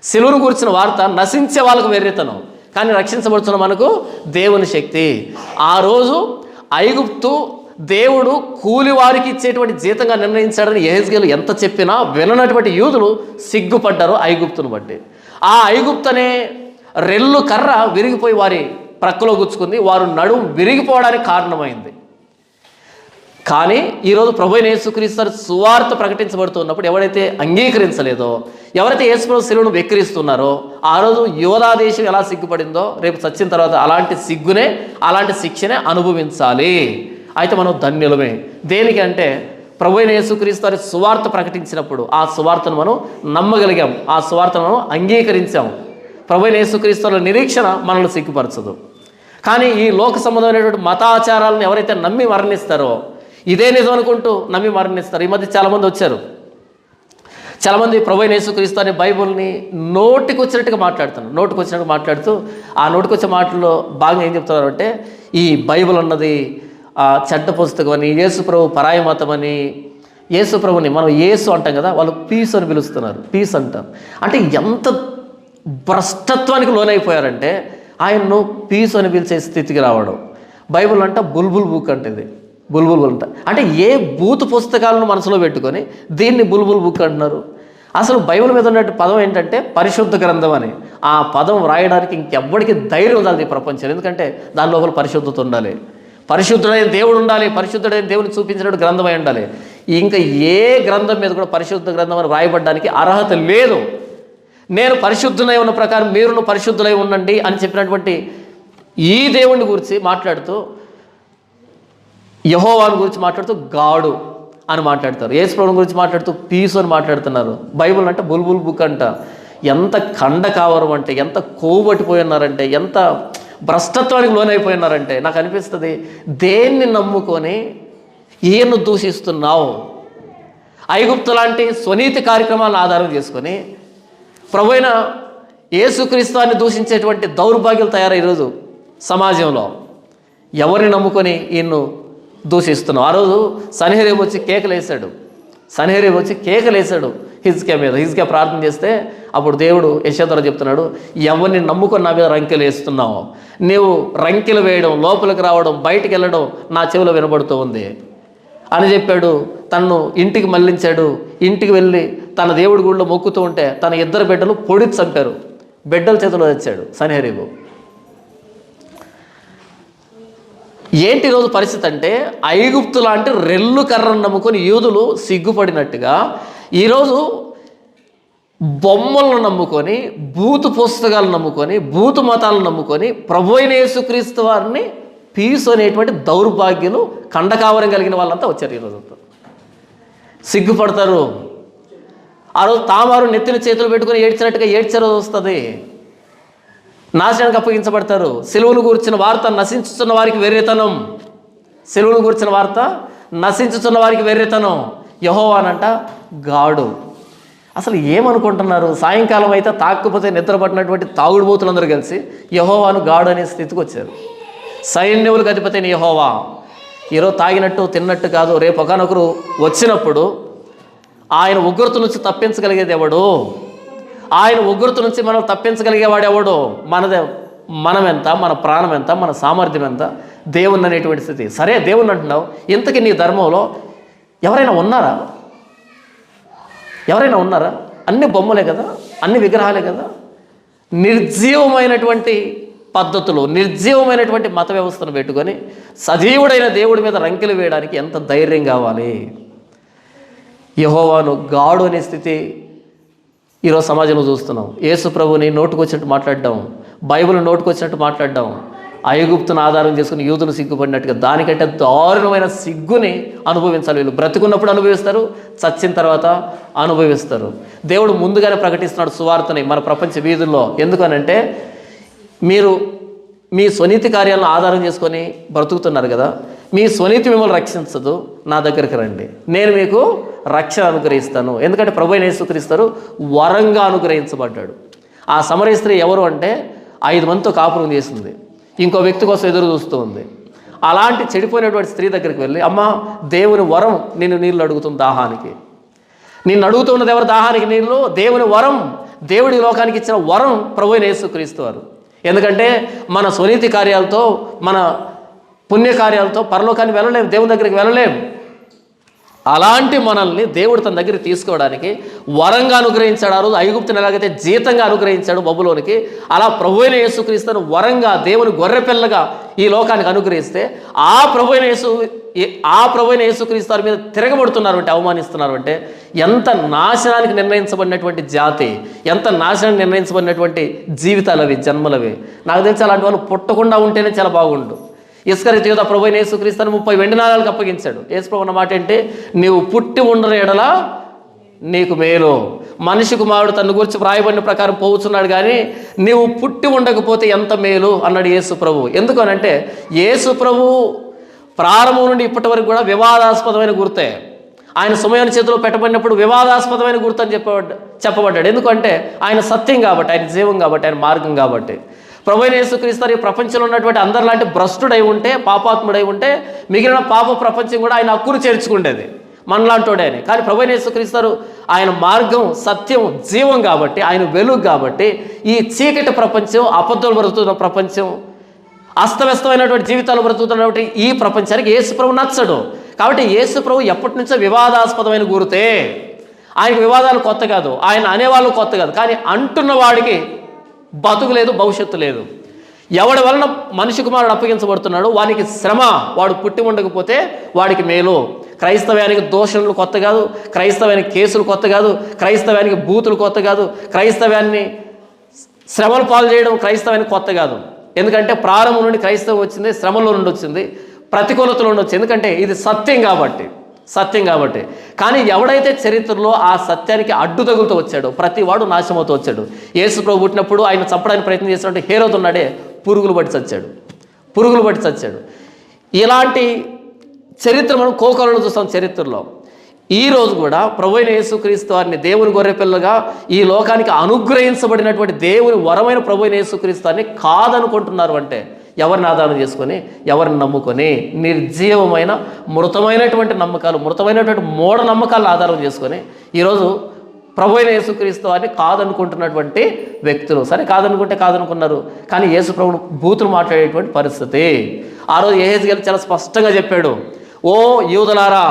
Speaker 1: సిలువను గూర్చిన వార్త నశించే వాళ్ళకు వెర్రితనం, కానీ రక్షించబడుచున్న మనకు దేవుని శక్తి. ఆ రోజు ఐగుప్తు దేవుడు కూలి వారికి ఇచ్చేటువంటి జీతంగా నిర్ణయించాడని యెహెజ్కేలు ఎంత చెప్పినా విననటువంటి యూదులు సిగ్గుపడ్డారు ఐగుప్తును బట్టి. ఆ ఐగుప్తు అనే రెల్లు కర్ర విరిగిపోయి వారి ప్రక్కలో గుచ్చుకుంది, వారు నడుము విరిగిపోవడానికి కారణమైంది. కానీ ఈరోజు ప్రభువైన యేసుక్రీస్తు సువార్త ప్రకటించబడుతున్నప్పుడు ఎవరైతే అంగీకరించలేదో, ఎవరైతే యేసుప్రభు శిలువను వెక్కిరిస్తున్నారో, ఆ రోజు యోధా దేశం ఎలా సిగ్గుపడిందో రేపు చచ్చిన తర్వాత అలాంటి సిగ్గునే, అలాంటి శిక్షనే అనుభవించాలి. అయితే మనం ధన్యులమే. దేనికంటే ప్రభువైన యేసుక్రీస్తు సువార్త ప్రకటించినప్పుడు ఆ సువార్తను మనం నమ్మగలిగాం, ఆ సువార్తను మనం అంగీకరించాం. ప్రభువైన యేసుక్రీస్తుల నిరీక్షణ మనల్ని సిగ్గుపరచదు. కానీ ఈ లోక సంబంధమైనటువంటి మతాచారాలను ఎవరైతే నమ్మి మరణిస్తారో, ఇదే నిజం అనుకుంటూ నమ్మి మరణిస్తారు. ఈ మధ్య చాలామంది వచ్చారు, చాలామంది ప్రభువైన యేసుక్రీస్తు అనే బైబుల్ని నోటికి వచ్చినట్టుగా మాట్లాడుతూ ఆ నోటికి వచ్చే మాటల్లో బాగా ఏం చెప్తున్నారు అంటే, ఈ బైబుల్ అన్నది చెడ్డ పుస్తకం అని, యేసుప్రభు పరాయి మతం అని, యేసుప్రభుని మనం యేసు అంటాం కదా, వాళ్ళు పీస్ అని పిలుస్తున్నారు, పీస్ అంటారు. అంటే ఎంత భ్రష్టత్వానికి లోనైపోయారంటే ఆయన్ను పీస్ అని పిలిచే స్థితికి రావడం. బైబుల్ అంట బుల్బుల్ బుక్ అంటే, ఇది బుల్బుల్ అంట అంటే ఏ బూతు పుస్తకాలను మనసులో పెట్టుకొని దీన్ని బుల్బుల్ బుక్ అంటున్నారు. అసలు బైబిల్ మీద ఉన్నట్టు పదం ఏంటంటే పరిశుద్ధ గ్రంథం అని. ఆ పదం రాయడానికి ఇంకెవ్వడికి ధైర్యం ఉండాలి ఈ ప్రపంచం. ఎందుకంటే దాని లోపల పరిశుద్ధత ఉండాలి, పరిశుద్ధుడైన దేవుడు ఉండాలి, పరిశుద్ధుడైన దేవుని చూపించినట్టు గ్రంథమై ఉండాలి. ఇంకా ఏ గ్రంథం మీద కూడా పరిశుద్ధ గ్రంథం అని రాయబడడానికి అర్హత లేదు. నేను పరిశుద్ధులై ఉన్న ప్రకారం మీరును పరిశుద్ధులై ఉండండి అని చెప్పినటువంటి ఈ దేవుని గురించి మాట్లాడుతూ, యెహోవాను గురించి మాట్లాడుతూ గాడు అని మాట్లాడతారు, యేసుప్రభుని గురించి మాట్లాడుతూ పీస్ అని మాట్లాడుతున్నారు. బైబుల్ అంటే బుల్బుల్ బుక్ అంట. ఎంత ఖండకావరం అంటే, ఎంత కోవబట్టిపోయి ఉన్నారంటే, ఎంత భ్రష్టత్వానికి లోనైపోయినారంటే, నాకు అనిపిస్తుంది దేన్ని నమ్ముకొని ఈయన్ను దూషిస్తున్నావు? ఐగుప్తు లాంటి స్వనీతి కార్యక్రమాలను ఆధారం చేసుకొని ప్రభువైన యేసుక్రీస్తుని దూషించేటువంటి దౌర్భాగ్యాలు తయారై ఈరోజు సమాజంలో. ఎవరిని నమ్ముకొని ఈయన్ను దూషిస్తున్నావు? ఆ రోజు సన్హెరీబు వచ్చి కేకలేసాడు హిజ్కియా మీద. హిజ్కియా ప్రార్థన చేస్తే అప్పుడు దేవుడు యెషయా ద్వారా చెప్తున్నాడు, ఎవరిని నమ్ముకొని నా మీద రంకెలు వేస్తున్నావు? నీవు రంకెలు వేయడం, లోపలికి రావడం, బయటికి వెళ్ళడం నా చెవిలో వినబడుతూ ఉంది అని చెప్పాడు. తనను ఇంటికి మళ్ళించాడు. ఇంటికి వెళ్ళి తన దేవుడి గుడిలో మొక్కుతూ ఉంటే తన ఇద్దరు బిడ్డలు పొడిచి చంపారు. బిడ్డల చేతిలో తెచ్చాడు సన్హెరీబు. ఏంటి ఈరోజు పరిస్థితి అంటే, ఐగుప్తు లాంటి రెల్లు కర్రను నమ్ముకొని యూదులు సిగ్గుపడినట్టుగా ఈరోజు బొమ్మలను నమ్ముకొని, బూతు పుస్తకాలను నమ్ముకొని, బూతు మతాలను నమ్ముకొని ప్రభువైన యేసుక్రీస్తు వారిని పీసు అనేటువంటి దౌర్భాగ్యులు, ఖండకావరం కలిగిన వాళ్ళంతా వచ్చారు. ఈరోజు సిగ్గుపడతారు. ఆ రోజు తామారు నెత్తిన చేతులు పెట్టుకొని ఏడ్చినట్టుగా ఏడ్చే రోజు వస్తుంది. నాశనానికి అప్పగించబడతారు. సిలువను గూర్చిన వార్త నశించుతున్న వారికి వెర్రితనం. సిలువను గూర్చిన వార్త నశించుతున్న వారికి వెర్రితనం. యెహోవానంట గాడు. అసలు ఏమనుకుంటున్నారు? సాయంకాలం అయితే తాక్కుపోతే నిద్రపట్టినటువంటి తాగుడుబోతులందరూ కలిసి యెహోవాను గాడు అనే స్థితికి వచ్చారు. సైన్యములకు అధిపతి అయిన యెహోవా. ఈరోజు తాగినట్టు తిన్నట్టు కాదు, రేపు ఒకనొకరు వచ్చినప్పుడు ఆయన ఉగ్రత నుంచి తప్పించగలిగేది ఎవడు? ఆయన ఉగ్రత నుంచి మనం తప్పించగలిగేవాడు ఎవడు? మనం ఎంత, మన ప్రాణం ఎంత, మన సామర్థ్యం ఎంత? దేవుణ్ణి అనేటువంటి స్థితి. సరే దేవుణ్ణి అంటున్నావు, ఇంతకీ నీ ధర్మంలో ఎవరైనా ఉన్నారా? అన్ని బొమ్మలే కదా, అన్ని విగ్రహాలే కదా. నిర్జీవమైనటువంటి పద్ధతులు, నిర్జీవమైనటువంటి మత వ్యవస్థను పెట్టుకొని సజీవుడైన దేవుడి మీద రంకెలు వేయడానికి ఎంత ధైర్యం కావాలి? యెహోవాను గాడు అనే స్థితి ఈరోజు సమాజంలో చూస్తున్నాం. యేసు ప్రభుని నోటుకొచ్చినట్టు మాట్లాడడం, బైబిల్ నోటుకొచ్చినట్టు మాట్లాడడం, ఐగుప్తును ఆధారం చేసుకుని యూదులు సిగ్గుపడినట్టుగా దానికంటే దారుణమైన సిగ్గుని అనుభవించాలి. వీళ్ళు బ్రతికున్నప్పుడు అనుభవిస్తారు, చచ్చిన తర్వాత అనుభవిస్తారు. దేవుడు ముందుగానే ప్రకటిస్తున్నాడు సువార్తని మన ప్రపంచ వీధుల్లో. ఎందుకనంటే మీరు మీ స్వనీతి కార్యాలను ఆధారం చేసుకొని బ్రతుకుతున్నారు కదా, మీ స్వనీతి మిమ్మల్ని రక్షించదు, నా దగ్గరికి రండి, నేను మీకు రక్షణ అనుగ్రహిస్తాను. ఎందుకంటే ప్రభువైన యేసుక్రీస్తు వరంగా అనుగ్రహించబడ్డాడు. ఆ సమరయ స్త్రీ ఎవరు అంటే 5 మందితో కాపురం చేసింది, ఇంకో వ్యక్తి కోసం ఎదురు చూస్తూ ఉంది. అలాంటి చెడిపోయినటువంటి స్త్రీ దగ్గరికి వెళ్ళి, అమ్మ దేవుని వరం నిన్ను నీళ్ళు అడుగుతుంది దాహానికి. నిన్ను అడుగుతున్నది ఎవరు దాహానికి నీళ్ళు? దేవుని వరం, దేవుడి లోకానికి ఇచ్చిన వరం ప్రభువైన యేసుక్రీస్తు వారు. ఎందుకంటే మన స్వనీతి కార్యాలతో మన పుణ్యకార్యాలతో పరలోకానికి వెళ్ళలేం, దేవుని దగ్గరికి వెళ్ళలేం. అలాంటి మనల్ని దేవుడు తన దగ్గరికి తీసుకోవడానికి వరంగా అనుగ్రహించాడు. ఆ రోజు ఐగుప్తుని ఎలాగైతే జీతంగా అనుగ్రహించాడు బబులోనికి, అలా ప్రభువైన యేసుక్రీస్తును వరంగా దేవుని గొర్రెపిల్లగా ఈ లోకానికి అనుగ్రహిస్తే ఆ ప్రభువైన యేసుక్రీస్తు వారి మీద తిరగబడుతున్నారు అంటే, అవమానిస్తున్నారు అంటే ఎంత నాశనానికి నిర్ణయించబడినటువంటి జాతి, ఎంత నాశనానికి నిర్ణయించబడినటువంటి జీవితాలు అవి, జన్మలవి. నాకు తెలిసి అలాంటి వాళ్ళు పుట్టకుండా ఉంటేనే చాలా బాగుండు. ఇస్కరియోతు యూదా ప్రభువైన యేసుక్రీస్తును 30 వెండి నాణాలకు అప్పగించాడు. యేసుప్రభు అన్న మాట ఏంటి? నీవు పుట్టి ఉండని ఎడల నీకు మేలు. మనిషి కుమారుడు తన గురించి వ్రాయబడిన ప్రకారం పోవుచున్నాడు, కానీ నీవు పుట్టి ఉండకపోతే ఎంత మేలు అన్నాడు యేసు ప్రభు. ఎందుకనంటే యేసు ప్రభు ప్రారంభం నుండి ఇప్పటి వరకు కూడా వివాదాస్పదమైన గుర్తే. ఆయన సమయాన్ని చేతిలో పెట్టబడినప్పుడు వివాదాస్పదమైన గుర్తు అని చెప్పబడ్డాడు. ఎందుకంటే ఆయన సత్యం కాబట్టి, ఆయన జీవం కాబట్టి, ఆయన మార్గం కాబట్టి. ప్రభువైన యేసుక్రీస్తు ఈ ప్రపంచంలో ఉన్నటువంటి అందరిలాంటి భ్రష్టుడై ఉంటే, పాపాత్ముడై ఉంటే మిగిలిన పాప ప్రపంచం కూడా ఆయన హక్కును చేర్చుకుండేది మనలాంటోడే అని. కానీ ప్రభువైన యేసుక్రీస్తు ఆయన మార్గం, సత్యం, జీవం కాబట్టి, ఆయన వెలుగు కాబట్టి ఈ చీకటి ప్రపంచం, అబద్ధాలు బ్రతుకుతున్న ప్రపంచం, అస్తవ్యస్తమైనటువంటి జీవితాలు బ్రతుకుతున్నటువంటి ఈ ప్రపంచానికి యేసుప్రభు నచ్చడు. కాబట్టి యేసుప్రభు ఎప్పటి నుంచో వివాదాస్పదమైన గురితే. ఆయనకు వివాదాలు కొత్త కాదు, ఆయన అనేవాళ్ళు కొత్త కాదు, కానీ అంటున్న వాడికి బతుకు లేదు, భవిష్యత్తు లేదు. ఎవడి వలన మనిషి కుమారుడు అప్పగించబడుతున్నాడు వానికి శ్రమ, వాడు పుట్టి ఉండకపోతే వాడికి మేలు. క్రైస్తవ్యానికి దోషణలు కొత్త కాదు, క్రైస్తవ్యానికి కేసులు కొత్త కాదు, క్రైస్తవ్యానికి బూతులు కొత్త కాదు, క్రైస్తవ్యాన్ని శ్రమలు పాలు చేయడం క్రైస్తవానికి కొత్త కాదు. ఎందుకంటే ప్రారంభం నుండి క్రైస్తవం వచ్చింది, శ్రమలో నుండి వచ్చింది, ప్రతికూలతలో నుండి వచ్చింది. ఎందుకంటే ఇది సత్యం కాబట్టి. కానీ ఎవడైతే చరిత్రలో ఆ సత్యానికి అడ్డు తగులుతూ వచ్చాడో ప్రతి వాడు నాశమవుతూ వచ్చాడు. యేసు ప్రభు పుట్టినప్పుడు ఆయన చంపడానికి ప్రయత్నం చేసినట్టు హేరోదు ఉన్నాడే, పురుగులు పట్టి చచ్చాడు. ఇలాంటి చరిత్ర మనం కోకొలను చూస్తాం చరిత్రలో. ఈ రోజు కూడా ప్రభువైన యేసుక్రీస్తు వారిని దేవుని గొర్రెపిల్లగా ఈ లోకానికి అనుగ్రహించబడినటువంటి దేవుని వరమైన ప్రభువైన యేసుక్రీస్తు వారిని కాదనుకుంటున్నారు అంటే ఎవరిని ఆధారం చేసుకొని, ఎవరిని నమ్ముకొని, నిర్జీవమైన మృతమైనటువంటి నమ్మకాలు, మృతమైనటువంటి మూఢ నమ్మకాలను ఆధారం చేసుకొని ఈరోజు ప్రభువైన యేసుక్రీస్తు వారిని కాదనుకుంటున్నటువంటి వ్యక్తులు. సరే, కాదనుకున్నారు, కానీ యేసు ప్రభువును బూతులు మాట్లాడేటువంటి పరిస్థితి. ఆ రోజు యెహెజ్కేలు చాలా స్పష్టంగా చెప్పాడు, ఓ యూదులారా,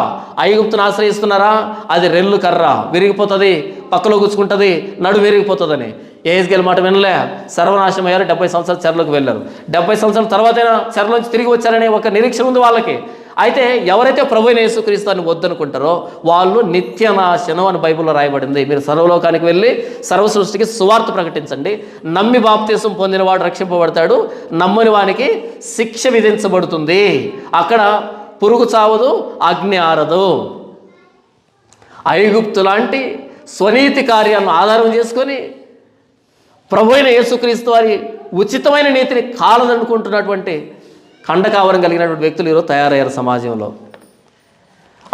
Speaker 1: ఐగుప్తును ఆశ్రయిస్తున్నారా, అది రెల్లు కర్ర విరిగిపోతుంది, పక్కలో గుచ్చుకుంటుంది, నడు విరిగిపోతుందని. యెహెజ్కేలు మాట వినలే, సర్వనాశనం అయ్యారు. 70 సంవత్సరాలు చెరలోకి వెళ్ళారు. 70 సంవత్సరాల తర్వాతైనా చెర నుంచి తిరిగి వచ్చారనే ఒక నిరీక్షణ ఉంది వాళ్ళకి. అయితే ఎవరైతే ప్రభువైన యేసుక్రీస్తుని వద్దనుకుంటారో వాళ్ళు నిత్యనాశనం అని బైబిల్లో రాయబడింది. మీరు సర్వలోకానికి వెళ్ళి సర్వ సృష్టికి సువార్త ప్రకటించండి. నమ్మి బాప్తీసం పొందిన వాడు రక్షింపబడతాడు, నమ్మని వానికి శిక్ష విధించబడుతుంది. అక్కడ పురుగు చావదు, అగ్ని ఆరదు. ఐగుప్తు లాంటి స్వనీతి కార్యాలను ఆధారం చేసుకొని ప్రభువైన యేసుక్రీస్తు వారి ఉచితమైన నీతిని కాలదనుకుంటున్నటువంటి ఖండకావరం కలిగినటువంటి వ్యక్తులు ఈరోజు తయారయ్యారు సమాజంలో.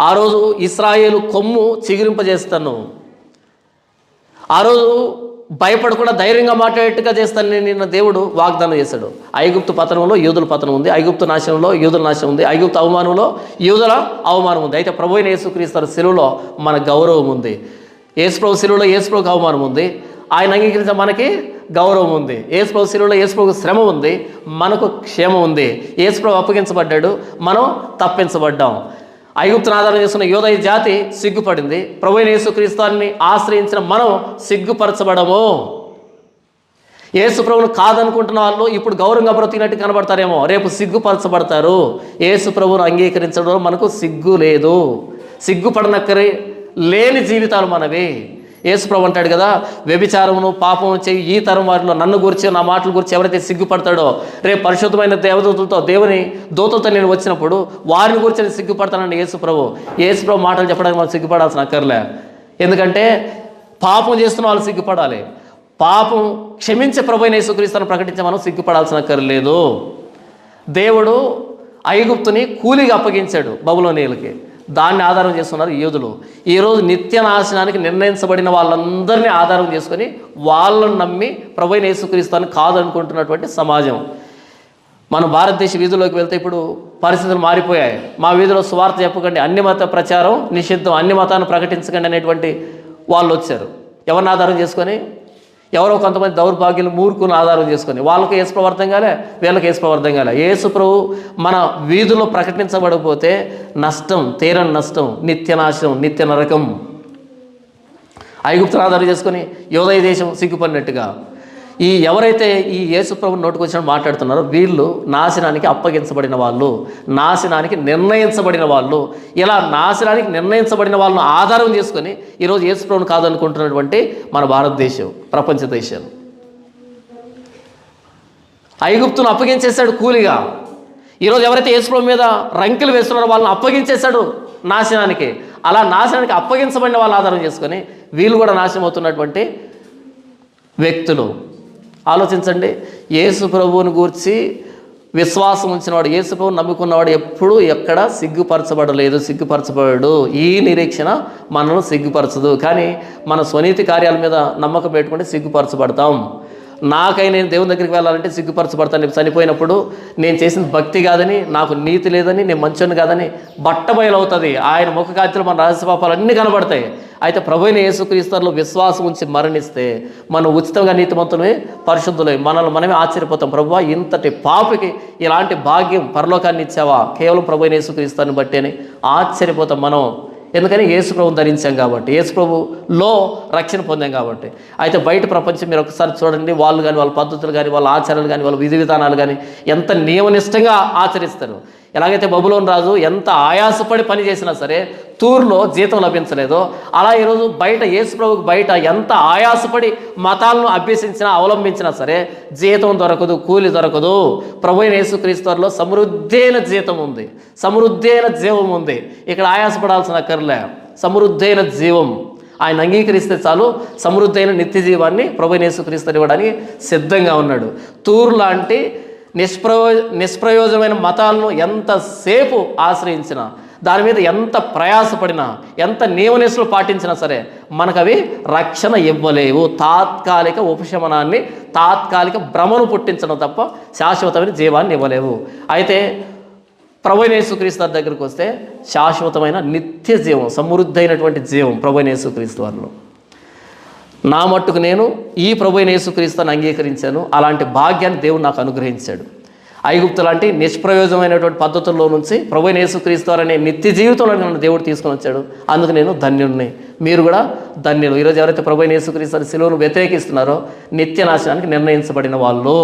Speaker 1: ఆ రోజు ఇశ్రాయేలు కొమ్ము చిగురింపజేస్తాను, ఆ రోజు భయపడకుండా ధైర్యంగా మాట్లాడేట్టుగా చేస్తాను నేను నిన్న దేవుడు వాగ్దానం చేశాడు. ఐగుప్తు పతనంలో యూదుల పతనం ఉంది, ఐగుప్తు నాశనంలో యూదుల నాశనం ఉంది, ఐగుప్తు అవమానంలో యూదుల అవమానం ఉంది. అయితే ప్రభువైన యేసుక్రీస్తు శిలువలో మన గౌరవం ఉంది. యేసుప్రభు శిలువలో యేసుప్రభుకి అవమానం ఉంది, ఆయన అంగీకరించే మనకి గౌరవం ఉంది. యేసుప్రభు శిలువలో యేసుప్రభుకు శ్రమ ఉంది, మనకు క్షేమం ఉంది. యేసుప్రభు అప్పగించబడ్డాడు, మనం తప్పించబడ్డాం. ఐగుప్తును ఆధారం చేసుకున్న యోధ జాతి సిగ్గుపడింది, ప్రభువైన యేసుక్రీస్తుని ఆశ్రయించిన మనం సిగ్గుపరచబడము. యేసు ప్రభువును కాదనుకుంటున్న వాళ్ళు ఇప్పుడు గౌరవంగా బ్రతికినట్టు కనబడతారేమో, రేపు సిగ్గుపరచబడతారు. యేసు ప్రభువును అంగీకరించడం మనకు సిగ్గు లేదు, సిగ్గుపడనక్కరే లేని జీవితాలు మనవి. యేసుప్రభు అంటాడు కదా, వ్యభిచారమును పాపము చేయి ఈ తరం వారిలో నన్ను గురించి నా మాటల గురించి ఎవరైతే సిగ్గుపడతాడో రేపు పరిశుద్ధమైన దేవదూతలతో దేవుని దూతలతో నేను వచ్చినప్పుడు వారిని గురించి నేను సిగ్గుపడతానండి యేసుప్రభు మాటలు చెప్పడానికి మనం సిగ్గుపడాల్సిన అక్కర్లే. ఎందుకంటే పాపం చేస్తున్న వాళ్ళు సిగ్గుపడాలి. పాపం క్షమించే ప్రభువైన యేసుక్రీస్తును ప్రకటించే మనం సిగ్గుపడాల్సిన అక్కర్లేదు. దేవుడు ఐగుప్తుని కూలిగా అప్పగించాడు బబులోనీయులకి. దాన్ని ఆధారం చేసుకున్నారు యూదులు. ఈరోజు నిత్య నాశనానికి నిర్ణయించబడిన వాళ్ళందరినీ ఆధారం చేసుకొని వాళ్ళని నమ్మి ప్రభువైన యేసుక్రీస్తుని కాదనుకుంటున్నటువంటి సమాజం. మన భారతదేశ వీధుల్లోకి వెళ్తే ఇప్పుడు పరిస్థితులు మారిపోయాయి. మా వీధిలో సువార్త చెప్పకండి, అన్ని మత ప్రచారం నిషిద్ధం, అన్ని మతాన్ని ప్రకటించకండి అనేటువంటి వాళ్ళు వచ్చారు. ఎవరిని ఆధారం చేసుకొని? ఎవరో కొంతమంది దౌర్భాగ్యులు మూర్ఖులను ఆధారం చేసుకొని వాళ్ళకి యేసుప్రభు అర్థం కాలే, వీళ్ళకి యేసుప్రభు అర్థం కాలే. యేసుప్రభు మన వీధుల్లో ప్రకటించబడకపోతే నష్టం, తీరని నష్టం, నిత్యనాశనం, నిత్య నరకం. ఐగుప్తును ఆధారం చేసుకొని యోదయ దేశం సిగ్గుపడినట్టుగా ఎవరైతే ఈ యేసుప్రభు నోటుకొచ్చిన మాట్లాడుతున్నారో వీళ్ళు నాశనానికి అప్పగించబడిన వాళ్ళు, నాశనానికి నిర్ణయించబడిన వాళ్ళు. ఇలా నాశనానికి నిర్ణయించబడిన వాళ్ళను ఆధారం చేసుకొని ఈరోజు యేసుప్రభుని కాదనుకుంటున్నటువంటి మన భారతదేశం, ప్రపంచ దేశాలు. ఐగుప్తును అప్పగించేశాడు కూలిగా. ఈరోజు ఎవరైతే యేసుప్రభు మీద రంకెలు వేస్తున్నారో వాళ్ళని అప్పగించేశాడు నాశనానికి. అలా నాశనానికి అప్పగించబడిన వాళ్ళు ఆధారం చేసుకొని వీళ్ళు కూడా నాశనం అవుతున్నటువంటి వ్యక్తులు. ఆలోచించండి. యేసు ప్రభువుని గూర్చి విశ్వాసం ఉంచినవాడు, యేసు ప్రభువుని నమ్ముకున్నవాడు ఎప్పుడూ ఎక్కడ సిగ్గుపరచబడలేదు, సిగ్గుపరచబడు. ఈ నిరీక్షణ మనల్ని సిగ్గుపరచదు. కానీ మన స్వనీతి కార్యాల మీద నమ్మకం పెట్టుకుంటే సిగ్గుపరచబడతాం. నాకై నేను దేవుని దగ్గరికి వెళ్ళాలంటే సిగ్గుపరచబడతాను. చనిపోయినప్పుడు నేను చేసిన భక్తి కాదని, నాకు నీతి లేదని, నేను మంచోని కాదని బట్టబయలవుతుంది. ఆయన ముఖ కాంతిలో మన రహస్య పాపాలన్నీ కనబడతాయి. అయితే ప్రభువైన యేసుక్రీస్తులో విశ్వాసం ఉంచి మరణిస్తే మనం ఉచితంగా నీతిమంతులమే, పరిశుద్ధులే. మనల్ని మనమే ఆశ్చర్యపోతాం. ప్రభువా, ఇంతటి పాపికి ఇలాంటి భాగ్యం పరలోకాన్ని ఇచ్చావా కేవలం ప్రభువైన యేసుక్రీస్తుని బట్టి అని ఆశ్చర్యపోతాం మనం. ఎందుకని యేసుప్రభుని ధరించాం కాబట్టి, యేసుప్రభులో రక్షణ పొందాం కాబట్టి. అయితే బయట ప్రపంచం మీరు ఒకసారి చూడండి, వాళ్ళు కానీ వాళ్ళ పద్ధతులు కానీ వాళ్ళ ఆచారాలు కానీ వాళ్ళ విధి విధానాలు కానీ ఎంత నియమనిష్టంగా ఆచరిస్తారు. ఎలాగైతే బబులోను రాజు ఎంత ఆయాసపడి పని చేసినా సరే తూర్లో జీతం లభించలేదో, అలా ఈరోజు బయట యేసుప్రభుకి బయట ఎంత ఆయాసపడి మతాలను అభ్యసించినా అవలంబించినా సరే జీతం దొరకదు, కూలి దొరకదు. ప్రభువైన యేసుక్రీస్తులో సమృద్ధైన జీతం ఉంది, సమృద్ధైన జీవం ఉంది. ఇక్కడ ఆయాసపడాల్సిన అక్కర్లే. సమృద్ధైన జీవం ఆయన అంగీకరిస్తే చాలు, సమృద్ధైన నిత్య జీవాన్ని ప్రభువైన యేసుక్రీస్తు ఇవ్వడానికి సిద్ధంగా ఉన్నాడు. తూరు లాంటి నిష్ప్రయోజనమైన మతాలను ఎంతసేపు ఆశ్రయించినా, దాని మీద ఎంత ప్రయాసపడినా, ఎంత నియమనిష్టలు పాటించినా సరే మనకు అవి రక్షణ ఇవ్వలేవు. తాత్కాలిక ఉపశమనాన్ని, తాత్కాలిక భ్రమను పుట్టించడం తప్ప శాశ్వతమైన జీవాన్ని ఇవ్వలేవు. అయితే ప్రభువైన యేసుక్రీస్తు దగ్గరికి వస్తే శాశ్వతమైన నిత్య జీవం, సమృద్ధైనటువంటి జీవం ప్రభువైన యేసుక్రీస్తు వారిలో. నా మట్టుకు నేను ఈ ప్రభువైన యేసుక్రీస్తుని అంగీకరించాను. అలాంటి భాగ్యాన్ని దేవుడు నాకు అనుగ్రహించాడు. ఐగుప్తు లాంటి నిష్ప్రయోజనమైనటువంటి పద్ధతుల్లో నుంచి ప్రభువైన యేసుక్రీస్తు అనే నిత్య జీవితంలో నన్ను దేవుడు తీసుకొని వచ్చాడు. అందుకు నేను ధన్యుడిని, మీరు కూడా ధన్యులు. ఈరోజు ఎవరైతే ప్రభువైన యేసుక్రీస్తు శిలువను వ్యతిరేకిస్తున్నారో నిత్య నాశనానికి నిర్ణయించబడిన వాళ్ళు.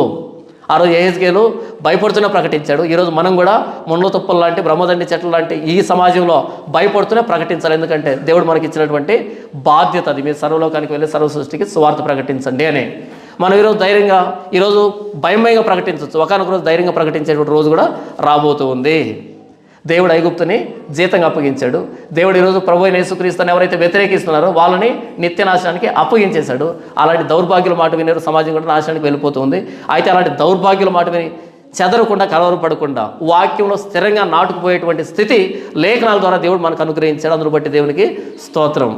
Speaker 1: ఆ రోజు యెహెజ్కేలు భయపడుతూనే ప్రకటించాడు. ఈరోజు మనం కూడా ముళ్ళ తుప్పలు లాంటి, బ్రహ్మదండి చెట్లు లాంటి ఈ సమాజంలో భయపడుతూనే ప్రకటించాలి. ఎందుకంటే దేవుడు మనకి ఇచ్చినటువంటి బాధ్యత అది. మీరు సర్వలోకానికి వెళ్ళి సర్వ సృష్టికి సువార్త ప్రకటించండి అని. మనం ఈరోజు ధైర్యంగా, ఈరోజు భయంగా ప్రకటించవచ్చు. ఒకనొక రోజు ధైర్యంగా ప్రకటించేటువంటి రోజు కూడా రాబోతూ ఉంది. దేవుడు ఐగుప్తుని జీతంగా అప్పగించాడు. దేవుడు ఈరోజు ప్రభువైన యేసుక్రీస్తుని ఎవరైతే వ్యతిరేకిస్తున్నారో వాళ్ళని నిత్య నాశనానికి అప్పగించేశాడు. అలాంటి దౌర్భాగ్యుల మాట వినే సమాజం కూడా నాశనానికి వెళ్ళిపోతుంది. అయితే అలాంటి దౌర్భాగ్యుల మాట విని చెదరకుండా, కలవరపడకుండా వాక్యంలో స్థిరంగా నాటుకుపోయేటువంటి స్థితి లేఖనాల ద్వారా దేవుడు మనకు అనుగ్రహించాడు. అందును బట్టి దేవునికి స్తోత్రం.